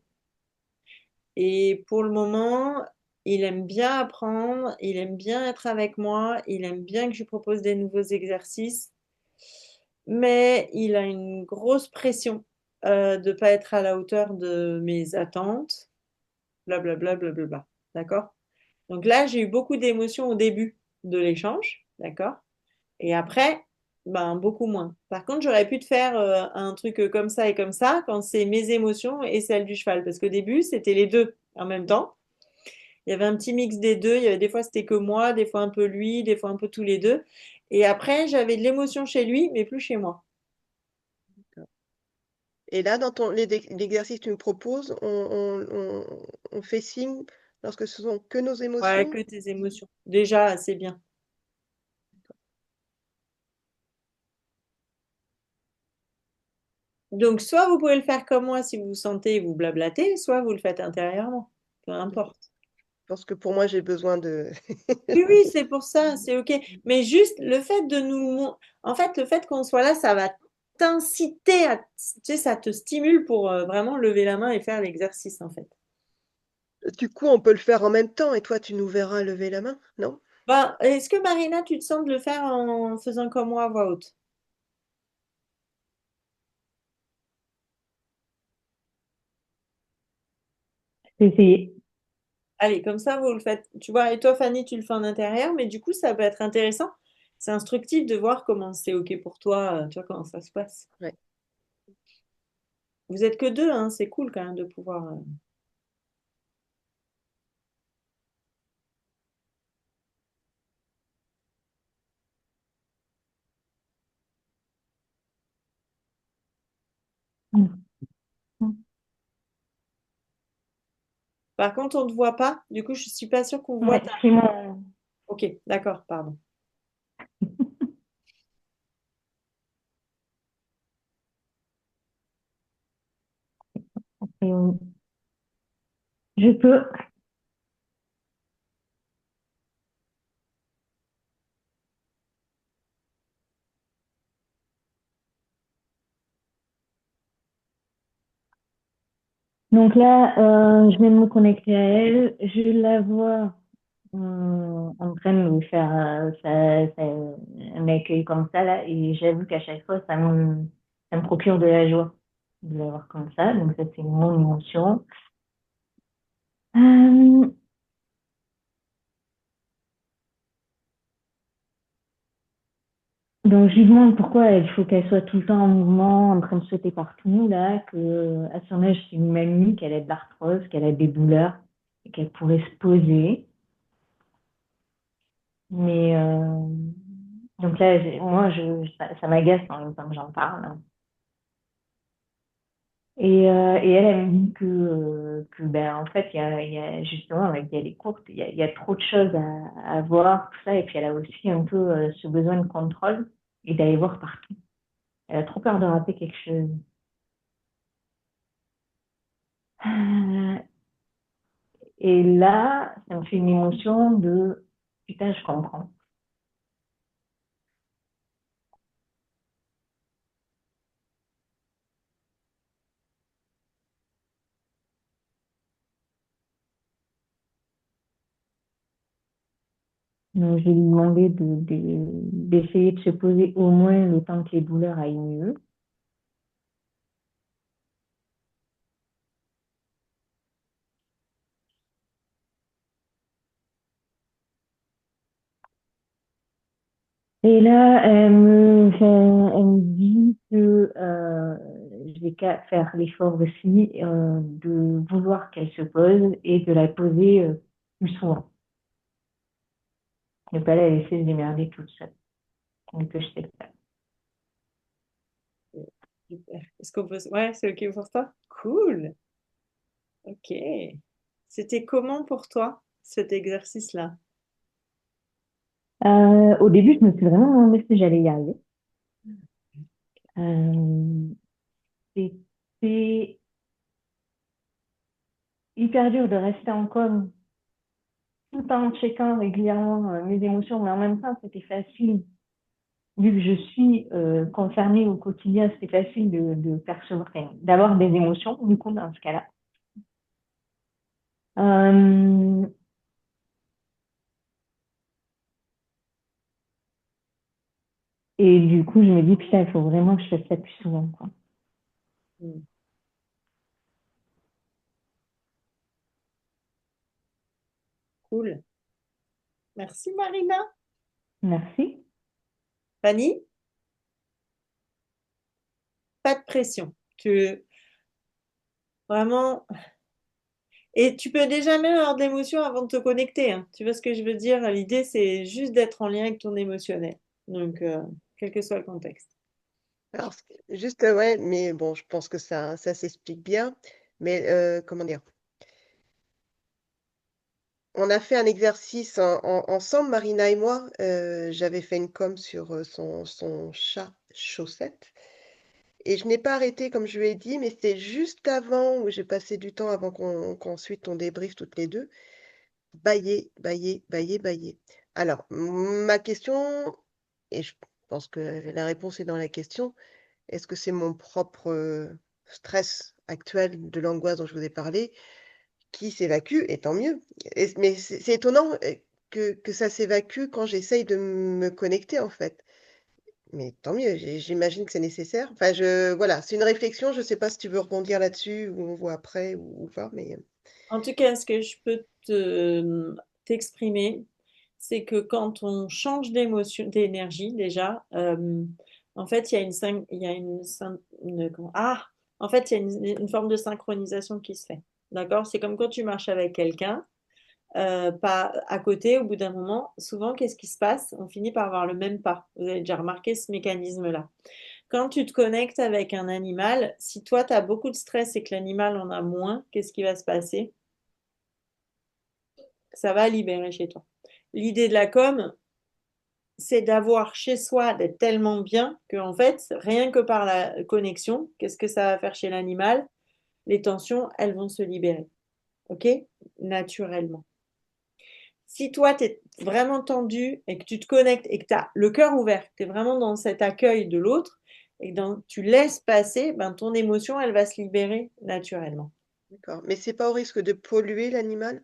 Et pour le moment, il aime bien apprendre, il aime bien être avec moi, il aime bien que je lui propose des nouveaux exercices, mais il a une grosse pression de ne pas être à la hauteur de mes attentes, blablabla, blablabla. D'accord? Donc là, j'ai eu beaucoup d'émotions au début de l'échange, d'accord? Et après, ben, beaucoup moins. Par contre, j'aurais pu te faire un truc comme ça et comme ça quand c'est mes émotions et celles du cheval. Parce qu'au début, c'était les deux en même temps. Il y avait un petit mix des deux. Il y avait des fois, c'était que moi, des fois un peu lui, des fois un peu tous les deux. Et après, j'avais de l'émotion chez lui, mais plus chez moi. Et là, dans l'exercice que tu me proposes, on fait signe lorsque ce sont que nos Ouais, émotions. que tes émotions. Déjà, c'est bien. Donc, soit vous pouvez le faire comme moi si vous vous sentez, vous blablatez, soit vous le faites intérieurement. Peu importe. pense que pour moi, j'ai besoin de... Oui, oui, c'est pour ça, c'est OK. Mais juste le fait de en fait, le fait qu'on soit là, ça va t'inciter à, tu sais, ça te stimule pour vraiment lever la main et faire l'exercice, en fait. Du coup, on peut le faire en même temps et toi, tu nous verras lever la main, non? Ben, est-ce que Marina, tu te sens de le faire en faisant comme moi à voix haute? J'ai essayé. Allez, comme ça, vous le faites. Tu vois, et toi, Fanny, tu le fais en intérieur, mais du coup, ça peut être intéressant. C'est instructif de voir comment c'est OK pour toi, tu vois, comment ça se passe. Ouais. Vous êtes que deux, hein, c'est cool quand même de pouvoir. Par contre, on ne te voit pas. Du coup, je suis pas sûre qu'on voit Ouais, ta. c'est mon... Ok, d'accord, pardon. Je peux. Donc là, je viens de me connecter à elle. Je la vois en train de me faire un accueil comme ça, là. Et j'avoue qu'à chaque fois, ça me procure de la joie de la voir comme ça. Donc ça, c'est mon émotion. Euh, donc je lui demande pourquoi il faut qu'elle soit tout le temps en mouvement, en train de sauter partout, là, que à son âge, c'est une mamie, qu'elle a de l'arthrose, qu'elle a des douleurs et qu'elle pourrait se poser. Mais donc là, moi, ça m'agace en même temps que j'en parle, hein. Et elle, elle me dit que ben, en fait, il y a justement, elle est courte, il y a trop de choses à voir, tout ça. Et puis, elle a aussi un peu ce besoin de contrôle et d'aller voir partout. Elle a trop peur de rater quelque chose. Euh, Et là, ça me fait une émotion de putain, je comprends. Donc, je vais lui demander d'essayer de se poser au moins le temps que les douleurs aillent mieux. Et là, elle me dit que je vais faire l'effort aussi de vouloir qu'elle se pose et de la poser plus souvent. Ne pas la laisser se démerder toute seule. Donc, je sais pas. Super. Est-ce qu'on peut... Ouais, c'est OK pour toi? Cool. OK. C'était comment pour toi, cet exercice-là? Au début, je me suis vraiment demandé si j'allais y arriver. Euh, C'était hyper dur de rester en com tout en checkant régulièrement mes émotions, mais en même temps, c'était facile. Vu que je suis concernée au quotidien, c'était facile de percevoir, enfin, d'avoir des émotions, du coup, dans ce cas-là. Euh, et du coup, je me dis, putain, il faut vraiment que je fasse ça plus souvent, quoi. Hmm. Cool. Merci, Marina. Merci. Fanny, pas de pression. Tu vraiment. Et tu peux déjà même avoir de l'émotion avant de te connecter, hein. Tu vois ce que je veux dire? L'idée, c'est juste d'être en lien avec ton émotionnel. Donc, quel que soit le contexte. Alors, juste, ouais, mais bon, je pense que ça s'explique bien. Mais comment dire? On a fait un exercice ensemble, Marina et moi. J'avais fait une com sur son chat Chaussette. Et je n'ai pas arrêté, comme je lui ai dit, mais c'était juste avant où j'ai passé du temps avant qu'ensuite on débriefe toutes les deux, Bailler, bailler, bailler, bailler. Alors, ma question, et je pense que la réponse est dans la question, est-ce que c'est mon propre stress actuel de l'angoisse dont je vous ai parlé qui s'évacue? Et tant mieux. Mais c'est étonnant que ça s'évacue quand j'essaye de me connecter, en fait. Mais tant mieux, j'imagine que c'est nécessaire. Enfin, voilà, c'est une réflexion. Je ne sais pas si tu veux rebondir là-dessus ou on voit après ou pas, mais En tout cas, ce que je peux t'exprimer, c'est que quand on change d'émotion, d'énergie, déjà, en fait, il y a il y a en fait, il y a une forme de synchronisation qui se fait. D'accord? C'est comme quand tu marches avec quelqu'un, pas à côté, au bout d'un moment, souvent, qu'est-ce qui se passe? On finit par avoir le même pas. Vous avez déjà remarqué ce mécanisme-là. Quand tu te connectes avec un animal, si toi, tu as beaucoup de stress et que l'animal en a moins, qu'est-ce qui va se passer? Ça va libérer chez toi. L'idée de la com, c'est d'avoir chez soi, d'être tellement bien que, en fait, rien que par la connexion, qu'est-ce que ça va faire chez l'animal? Les tensions, elles vont se libérer. OK? Naturellement. Si toi, tu es vraiment tendu et que tu te connectes et que tu as le cœur ouvert, que tu es vraiment dans cet accueil de l'autre et que tu laisses passer, ben, ton émotion, elle va se libérer naturellement. d'accord. Mais c'est pas au risque de polluer l'animal?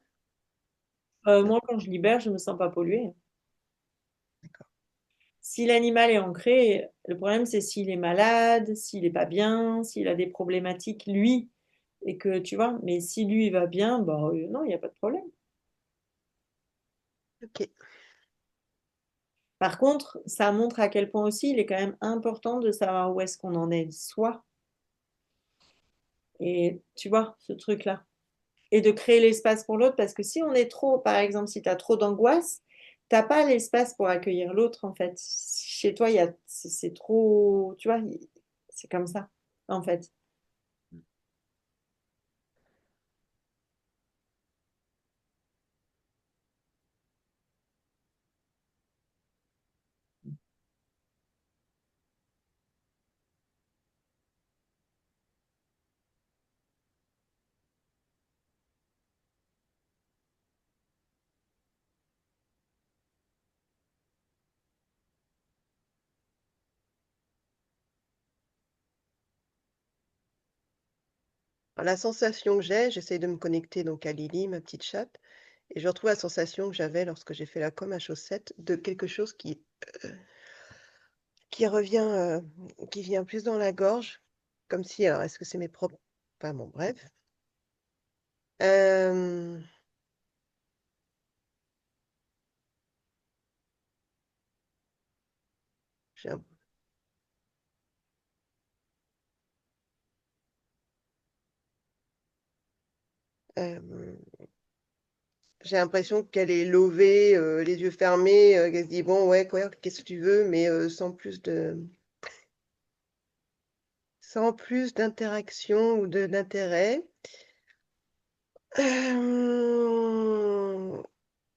Moi, quand je libère, je ne me sens pas polluée. D'accord. Si l'animal est ancré, le problème c'est s'il est malade, s'il est pas bien, s'il a des problématiques, lui, et que tu vois, mais si lui il va bien, bah non, il n'y a pas de problème. Ok. Par contre, ça montre à quel point aussi il est quand même important de savoir où est-ce qu'on en est soi, et tu vois, ce truc-là. Et de créer l'espace pour l'autre, parce que si on est trop, par exemple, si tu as trop d'angoisse, t'as pas l'espace pour accueillir l'autre, en fait. Chez toi, c'est trop, tu vois, c'est comme ça, en fait. La sensation que j'ai, j'essaie de me connecter donc à Lily, ma petite chatte, et je retrouve la sensation que j'avais lorsque j'ai fait la com à chaussettes de quelque chose euh, qui revient, qui vient plus dans la gorge, comme si, alors est-ce que c'est mes propres, enfin bon, bref. Euh, j'ai un- euh, j'ai l'impression qu'elle est levée, les yeux fermés, qu'elle se dit bon ouais quoi, qu'est-ce que tu veux, mais sans plus d'interaction ou d'intérêt. Euh,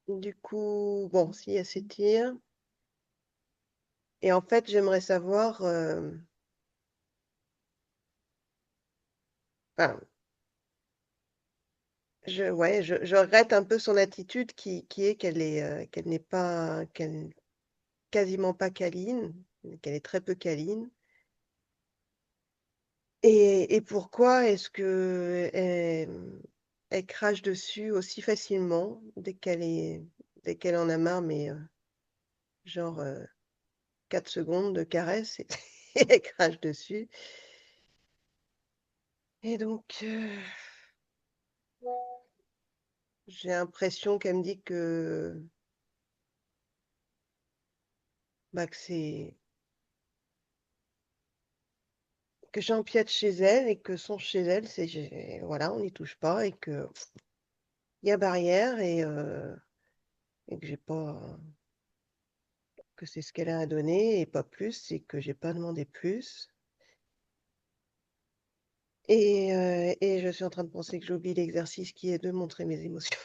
Du coup, bon, si elle s'étire. Et en fait, j'aimerais savoir, enfin, ouais, je regrette un peu son attitude qui est qu'elle n'est pas, qu'elle quasiment pas câline, qu'elle est très peu câline. Et pourquoi est-ce que elle crache dessus aussi facilement dès qu'elle en a marre, mais genre 4 secondes de caresse et, et elle crache dessus. Et donc, j'ai l'impression qu'elle me dit bah, que j'empiète chez elle et que son chez elle, voilà, on n'y touche pas et que il y a barrière et que j'ai pas que c'est ce qu'elle a à donner et pas plus et que j'ai pas demandé plus. Et je suis en train de penser que j'oublie l'exercice qui est de montrer mes émotions.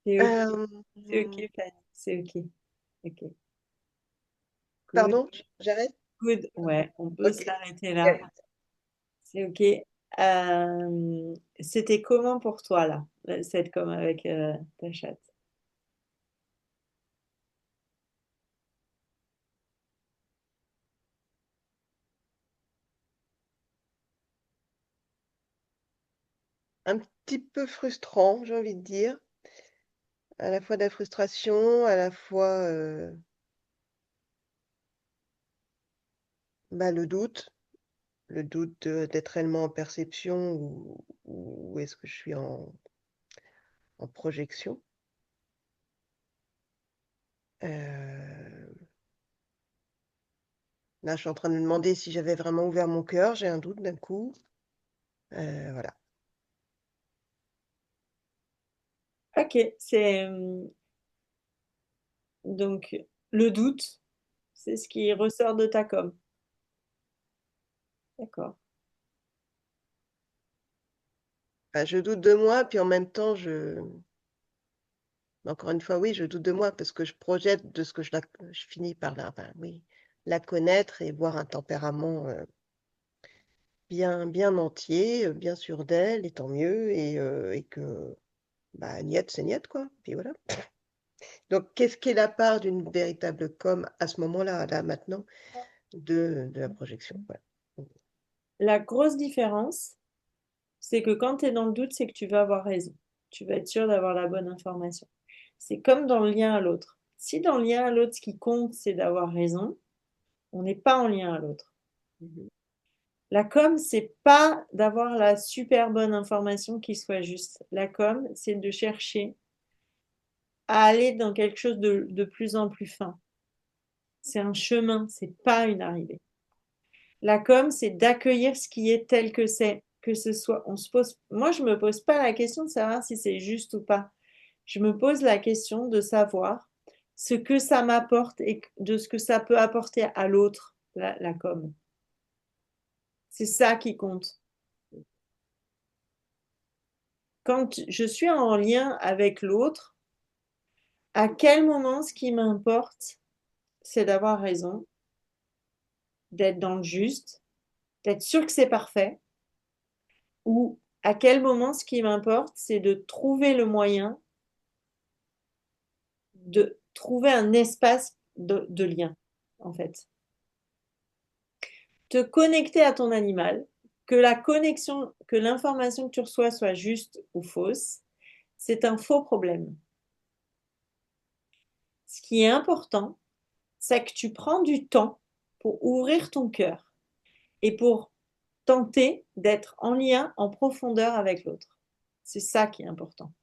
C'est ok, Euh, c'est ok, Fanny, c'est ok. Ok, good, Pardon, j'arrête? good. Ouais, on peut Ok. s'arrêter là. Nickel. C'est ok. C'était comment pour toi, là, cette com avec ta chatte? Un petit peu frustrant, j'ai envie de dire. À la fois de la frustration, à la fois bah, le doute d'être réellement en perception ou est-ce que je suis en projection. Euh, Là, je suis en train de me demander si j'avais vraiment ouvert mon cœur, j'ai un doute d'un coup. Voilà. Ok, c'est donc le doute, c'est ce qui ressort de ta com. D'accord. Enfin, je doute de moi, puis en même temps, encore une fois, oui, je doute de moi parce que je projette de ce que je finis par enfin, oui, la connaître et voir un tempérament bien entier, bien sûr d'elle, et tant mieux, et que, bah, niette, c'est niette, quoi. Puis voilà. Donc, qu'est-ce qui est la part d'une véritable com à ce moment-là, là, maintenant, de la projection? Voilà. La grosse différence, c'est que quand tu es dans le doute, c'est que tu vas avoir raison. Tu vas être sûr d'avoir la bonne information. C'est comme dans le lien à l'autre. Si dans le lien à l'autre, ce qui compte, c'est d'avoir raison, on n'est pas en lien à l'autre. Mhm. La com, c'est pas d'avoir la super bonne information qui soit juste. La com, c'est de chercher à aller dans quelque chose de plus en plus fin. C'est un chemin, c'est pas une arrivée. La com, c'est d'accueillir ce qui est tel que c'est, que ce soit. Moi, je me pose pas la question de savoir si c'est juste ou pas. Je me pose la question de savoir ce que ça m'apporte et de ce que ça peut apporter à l'autre, la com. C'est ça qui compte. Quand je suis en lien avec l'autre, à quel moment ce qui m'importe, c'est d'avoir raison, d'être dans le juste, d'être sûr que c'est parfait, ou à quel moment ce qui m'importe, c'est de trouver le moyen de trouver un espace de lien, en fait. Te connecter à ton animal, que la connexion, que l'information que tu reçois soit juste ou fausse, c'est un faux problème. Ce qui est important, c'est que tu prends du temps pour ouvrir ton cœur et pour tenter d'être en lien, en profondeur avec l'autre. C'est ça qui est important.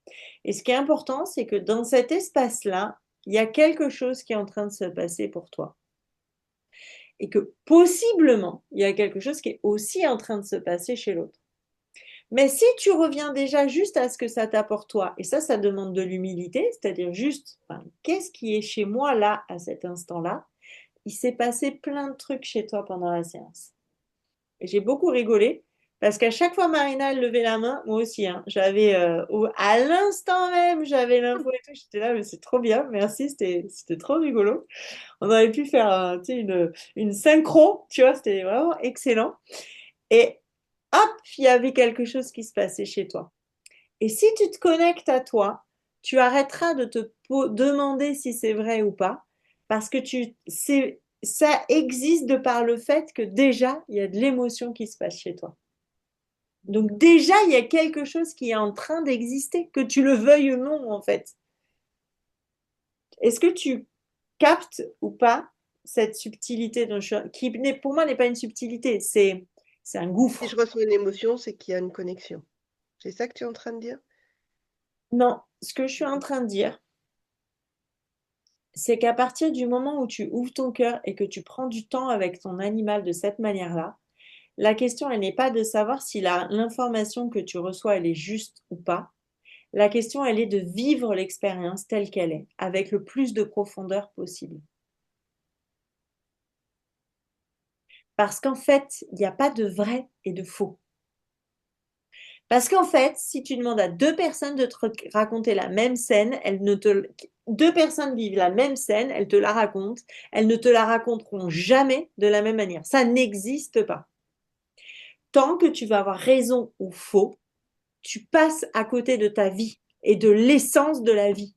Et ce qui est important, c'est que dans cet espace-là, il y a quelque chose qui est en train de se passer pour toi. Et que possiblement, il y a quelque chose qui est aussi en train de se passer chez l'autre. Mais si tu reviens déjà juste à ce que ça t'apporte toi, et ça demande de l'humilité, c'est-à-dire juste, enfin, qu'est-ce qui est chez moi là, à cet instant-là? Il s'est passé plein de trucs chez toi pendant la séance. Et j'ai beaucoup rigolé parce qu'à chaque fois Marina elle levait la main, moi aussi, hein, j'avais à l'instant même j'avais l'info et tout, j'étais là mais c'est trop bien, merci, c'était trop rigolo. On aurait pu faire une synchro, tu vois, c'était vraiment excellent. Et hop, il y avait quelque chose qui se passait chez toi. Et si tu te connectes à toi, tu arrêteras de te demander si c'est vrai ou pas, parce que ça existe de par le fait que déjà, il y a de l'émotion qui se passe chez toi. Donc déjà, il y a quelque chose qui est en train d'exister, que tu le veuilles ou non, en fait. Est-ce que tu captes ou pas cette subtilité qui pour moi n'est pas une subtilité, c'est un Si je gouffre. reçois une émotion, c'est qu'il y a une connexion. C'est ça que tu es en train de dire? Non, ce que je suis en train de dire, c'est qu'à partir du moment où tu ouvres ton cœur et que tu prends du temps avec ton animal de cette manière-là, la question, elle n'est pas de savoir si l'information que tu reçois, elle est juste ou pas. La question, elle est de vivre l'expérience telle qu'elle est, avec le plus de profondeur possible. Parce qu'en fait, il n'y a pas de vrai et de faux. Parce qu'en fait, si tu demandes à deux personnes de te raconter la même scène, deux personnes vivent la même scène, elles te la racontent, elles ne te la raconteront jamais de la même manière. Ça n'existe pas. tant que tu vas avoir raison ou faux, tu passes à côté de ta vie et de l'essence de la vie.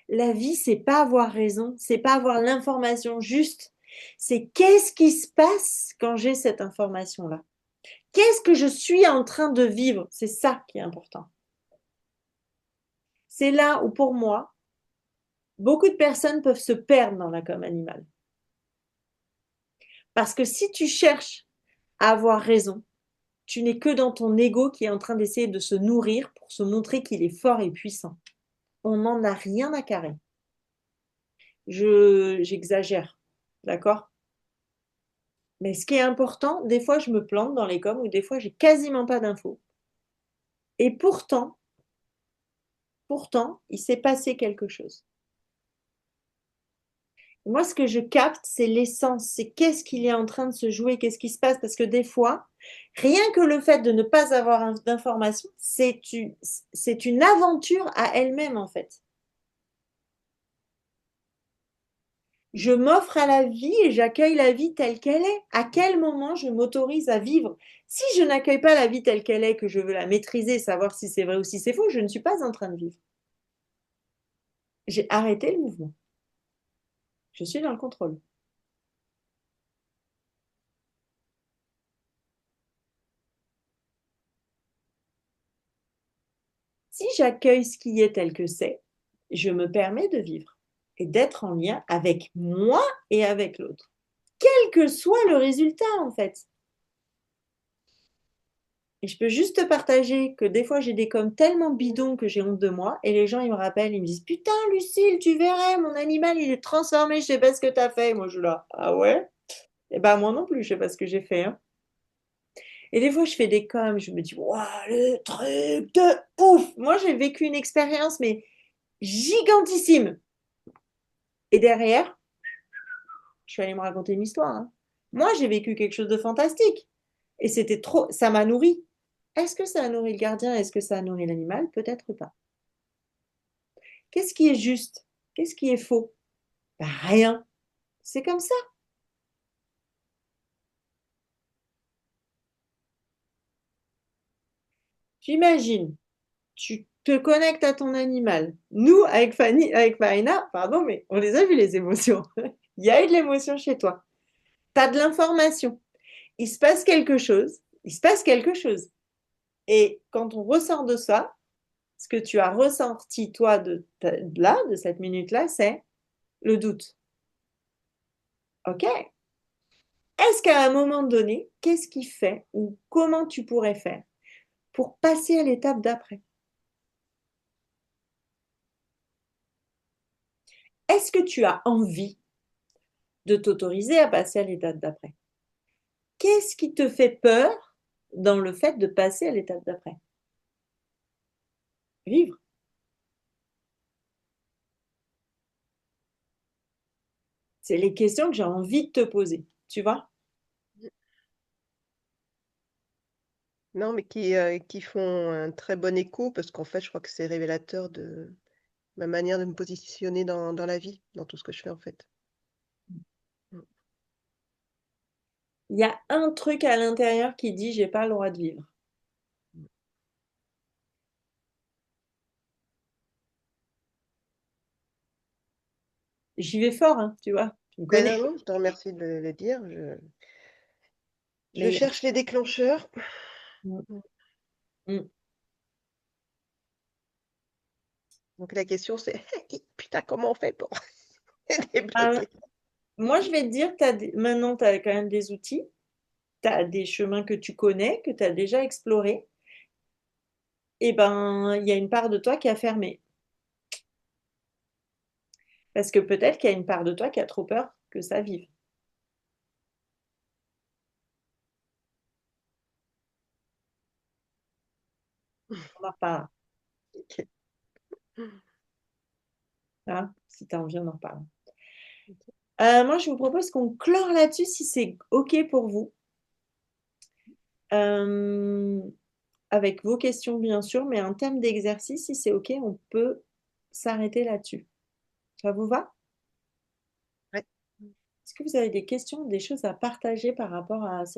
La vie, c'est pas avoir raison, c'est pas avoir l'information juste. C'est qu'est-ce qui se passe quand j'ai cette information-là? Qu'est-ce que je suis en train de vivre? C'est ça qui est important. C'est là où, pour moi, beaucoup de personnes peuvent se perdre dans la com animale. Parce que si tu cherches à avoir raison, tu n'es que dans ton ego qui est en train d'essayer de se nourrir pour se montrer qu'il est fort et puissant. On n'en a rien à carrer. J'exagère, d'accord? Mais ce qui est important, des fois je me plante dans les coms ou des fois j'ai quasiment pas d'infos. Et pourtant, il s'est passé quelque chose. Moi, ce que je capte, c'est l'essence, c'est qu'est-ce qu'il est en train de se jouer, qu'est-ce qui se passe, parce que des fois, rien que le fait de ne pas avoir d'informations, c'est une aventure à elle-même, en fait. Je m'offre à la vie et j'accueille la vie telle qu'elle est. À quel moment je m'autorise à vivre? Si je n'accueille pas la vie telle qu'elle est, que je veux la maîtriser, savoir si c'est vrai ou si c'est faux, je ne suis pas en train de vivre. J'ai arrêté le mouvement. Je suis dans le contrôle. Si j'accueille ce qui est tel que c'est, je me permets de vivre et d'être en lien avec moi et avec l'autre. Quel que soit le résultat, en fait. Et je peux juste te partager que des fois, j'ai des coms tellement bidons que j'ai honte de moi. Et les gens, ils me rappellent, ils me disent, putain, Lucille, tu verrais, mon animal, il est transformé, je sais pas ce que t'as fait. Et moi, je suis là, ah ouais? Eh ben, moi non plus, je sais pas ce que j'ai fait, hein. Et des fois, je fais des coms, je me dis, waouh, le truc de ouf! Moi, j'ai vécu une expérience, mais gigantissime. Et derrière, je suis allée me raconter une histoire, hein. Moi, j'ai vécu quelque chose de fantastique. Et c'était trop, ça m'a nourri. Est-ce que ça a nourri le gardien? Est-ce que ça a nourri l'animal? Peut-être pas. Qu'est-ce qui est juste? Qu'est-ce qui est faux? Ben, rien. C'est comme ça. J'imagine, tu te connectes à ton animal. Nous, avec Fanny, avec Marina, pardon, mais on les a vues les émotions. Il y a eu de l'émotion chez toi. Tu as de l'information. Il se passe quelque chose. Il se passe quelque chose. Et quand on ressort de ça, ce que tu as ressenti, toi, de cette minute-là, c'est le doute. OK? Est-ce qu'à un moment donné, qu'est-ce qui fait ou comment tu pourrais faire pour passer à l'étape d'après? Est-ce que tu as envie de t'autoriser à passer à l'étape d'après? Qu'est-ce qui te fait peur dans le fait de passer à l'étape d'après? Vivre. C'est les questions que j'ai envie de te poser, tu vois? Non, mais qui font un très bon écho parce qu'en fait, je crois que c'est révélateur de ma manière de me positionner dans la vie, dans tout ce que je fais en fait. Mm. Il y a un truc à l'intérieur qui dit j'ai pas le droit de vivre. J'y vais fort, hein, tu vois, tu me Ben connais. non, non, je te remercie de le dire. Je Mais cherche les déclencheurs. mm, Mm. mm. Donc la question c'est, putain, comment on fait pour Ah, débloquer? moi, je vais te dire, maintenant, tu as quand même des outils, tu as des chemins que tu connais, que tu as déjà explorés. Et ben, il y a une part de toi qui a fermé. Parce que peut-être qu'il y a une part de toi qui a trop peur que ça vive. On en reparlera. Ok. Hein, si tu as envie, on en reparle. Moi, je vous propose qu'on clore là-dessus si c'est OK pour vous. Euh, avec vos questions, bien sûr, mais en termes d'exercice, si c'est OK, on peut s'arrêter là-dessus. Ça vous va? Ouais. Est-ce que vous avez des questions, des choses à partager par rapport à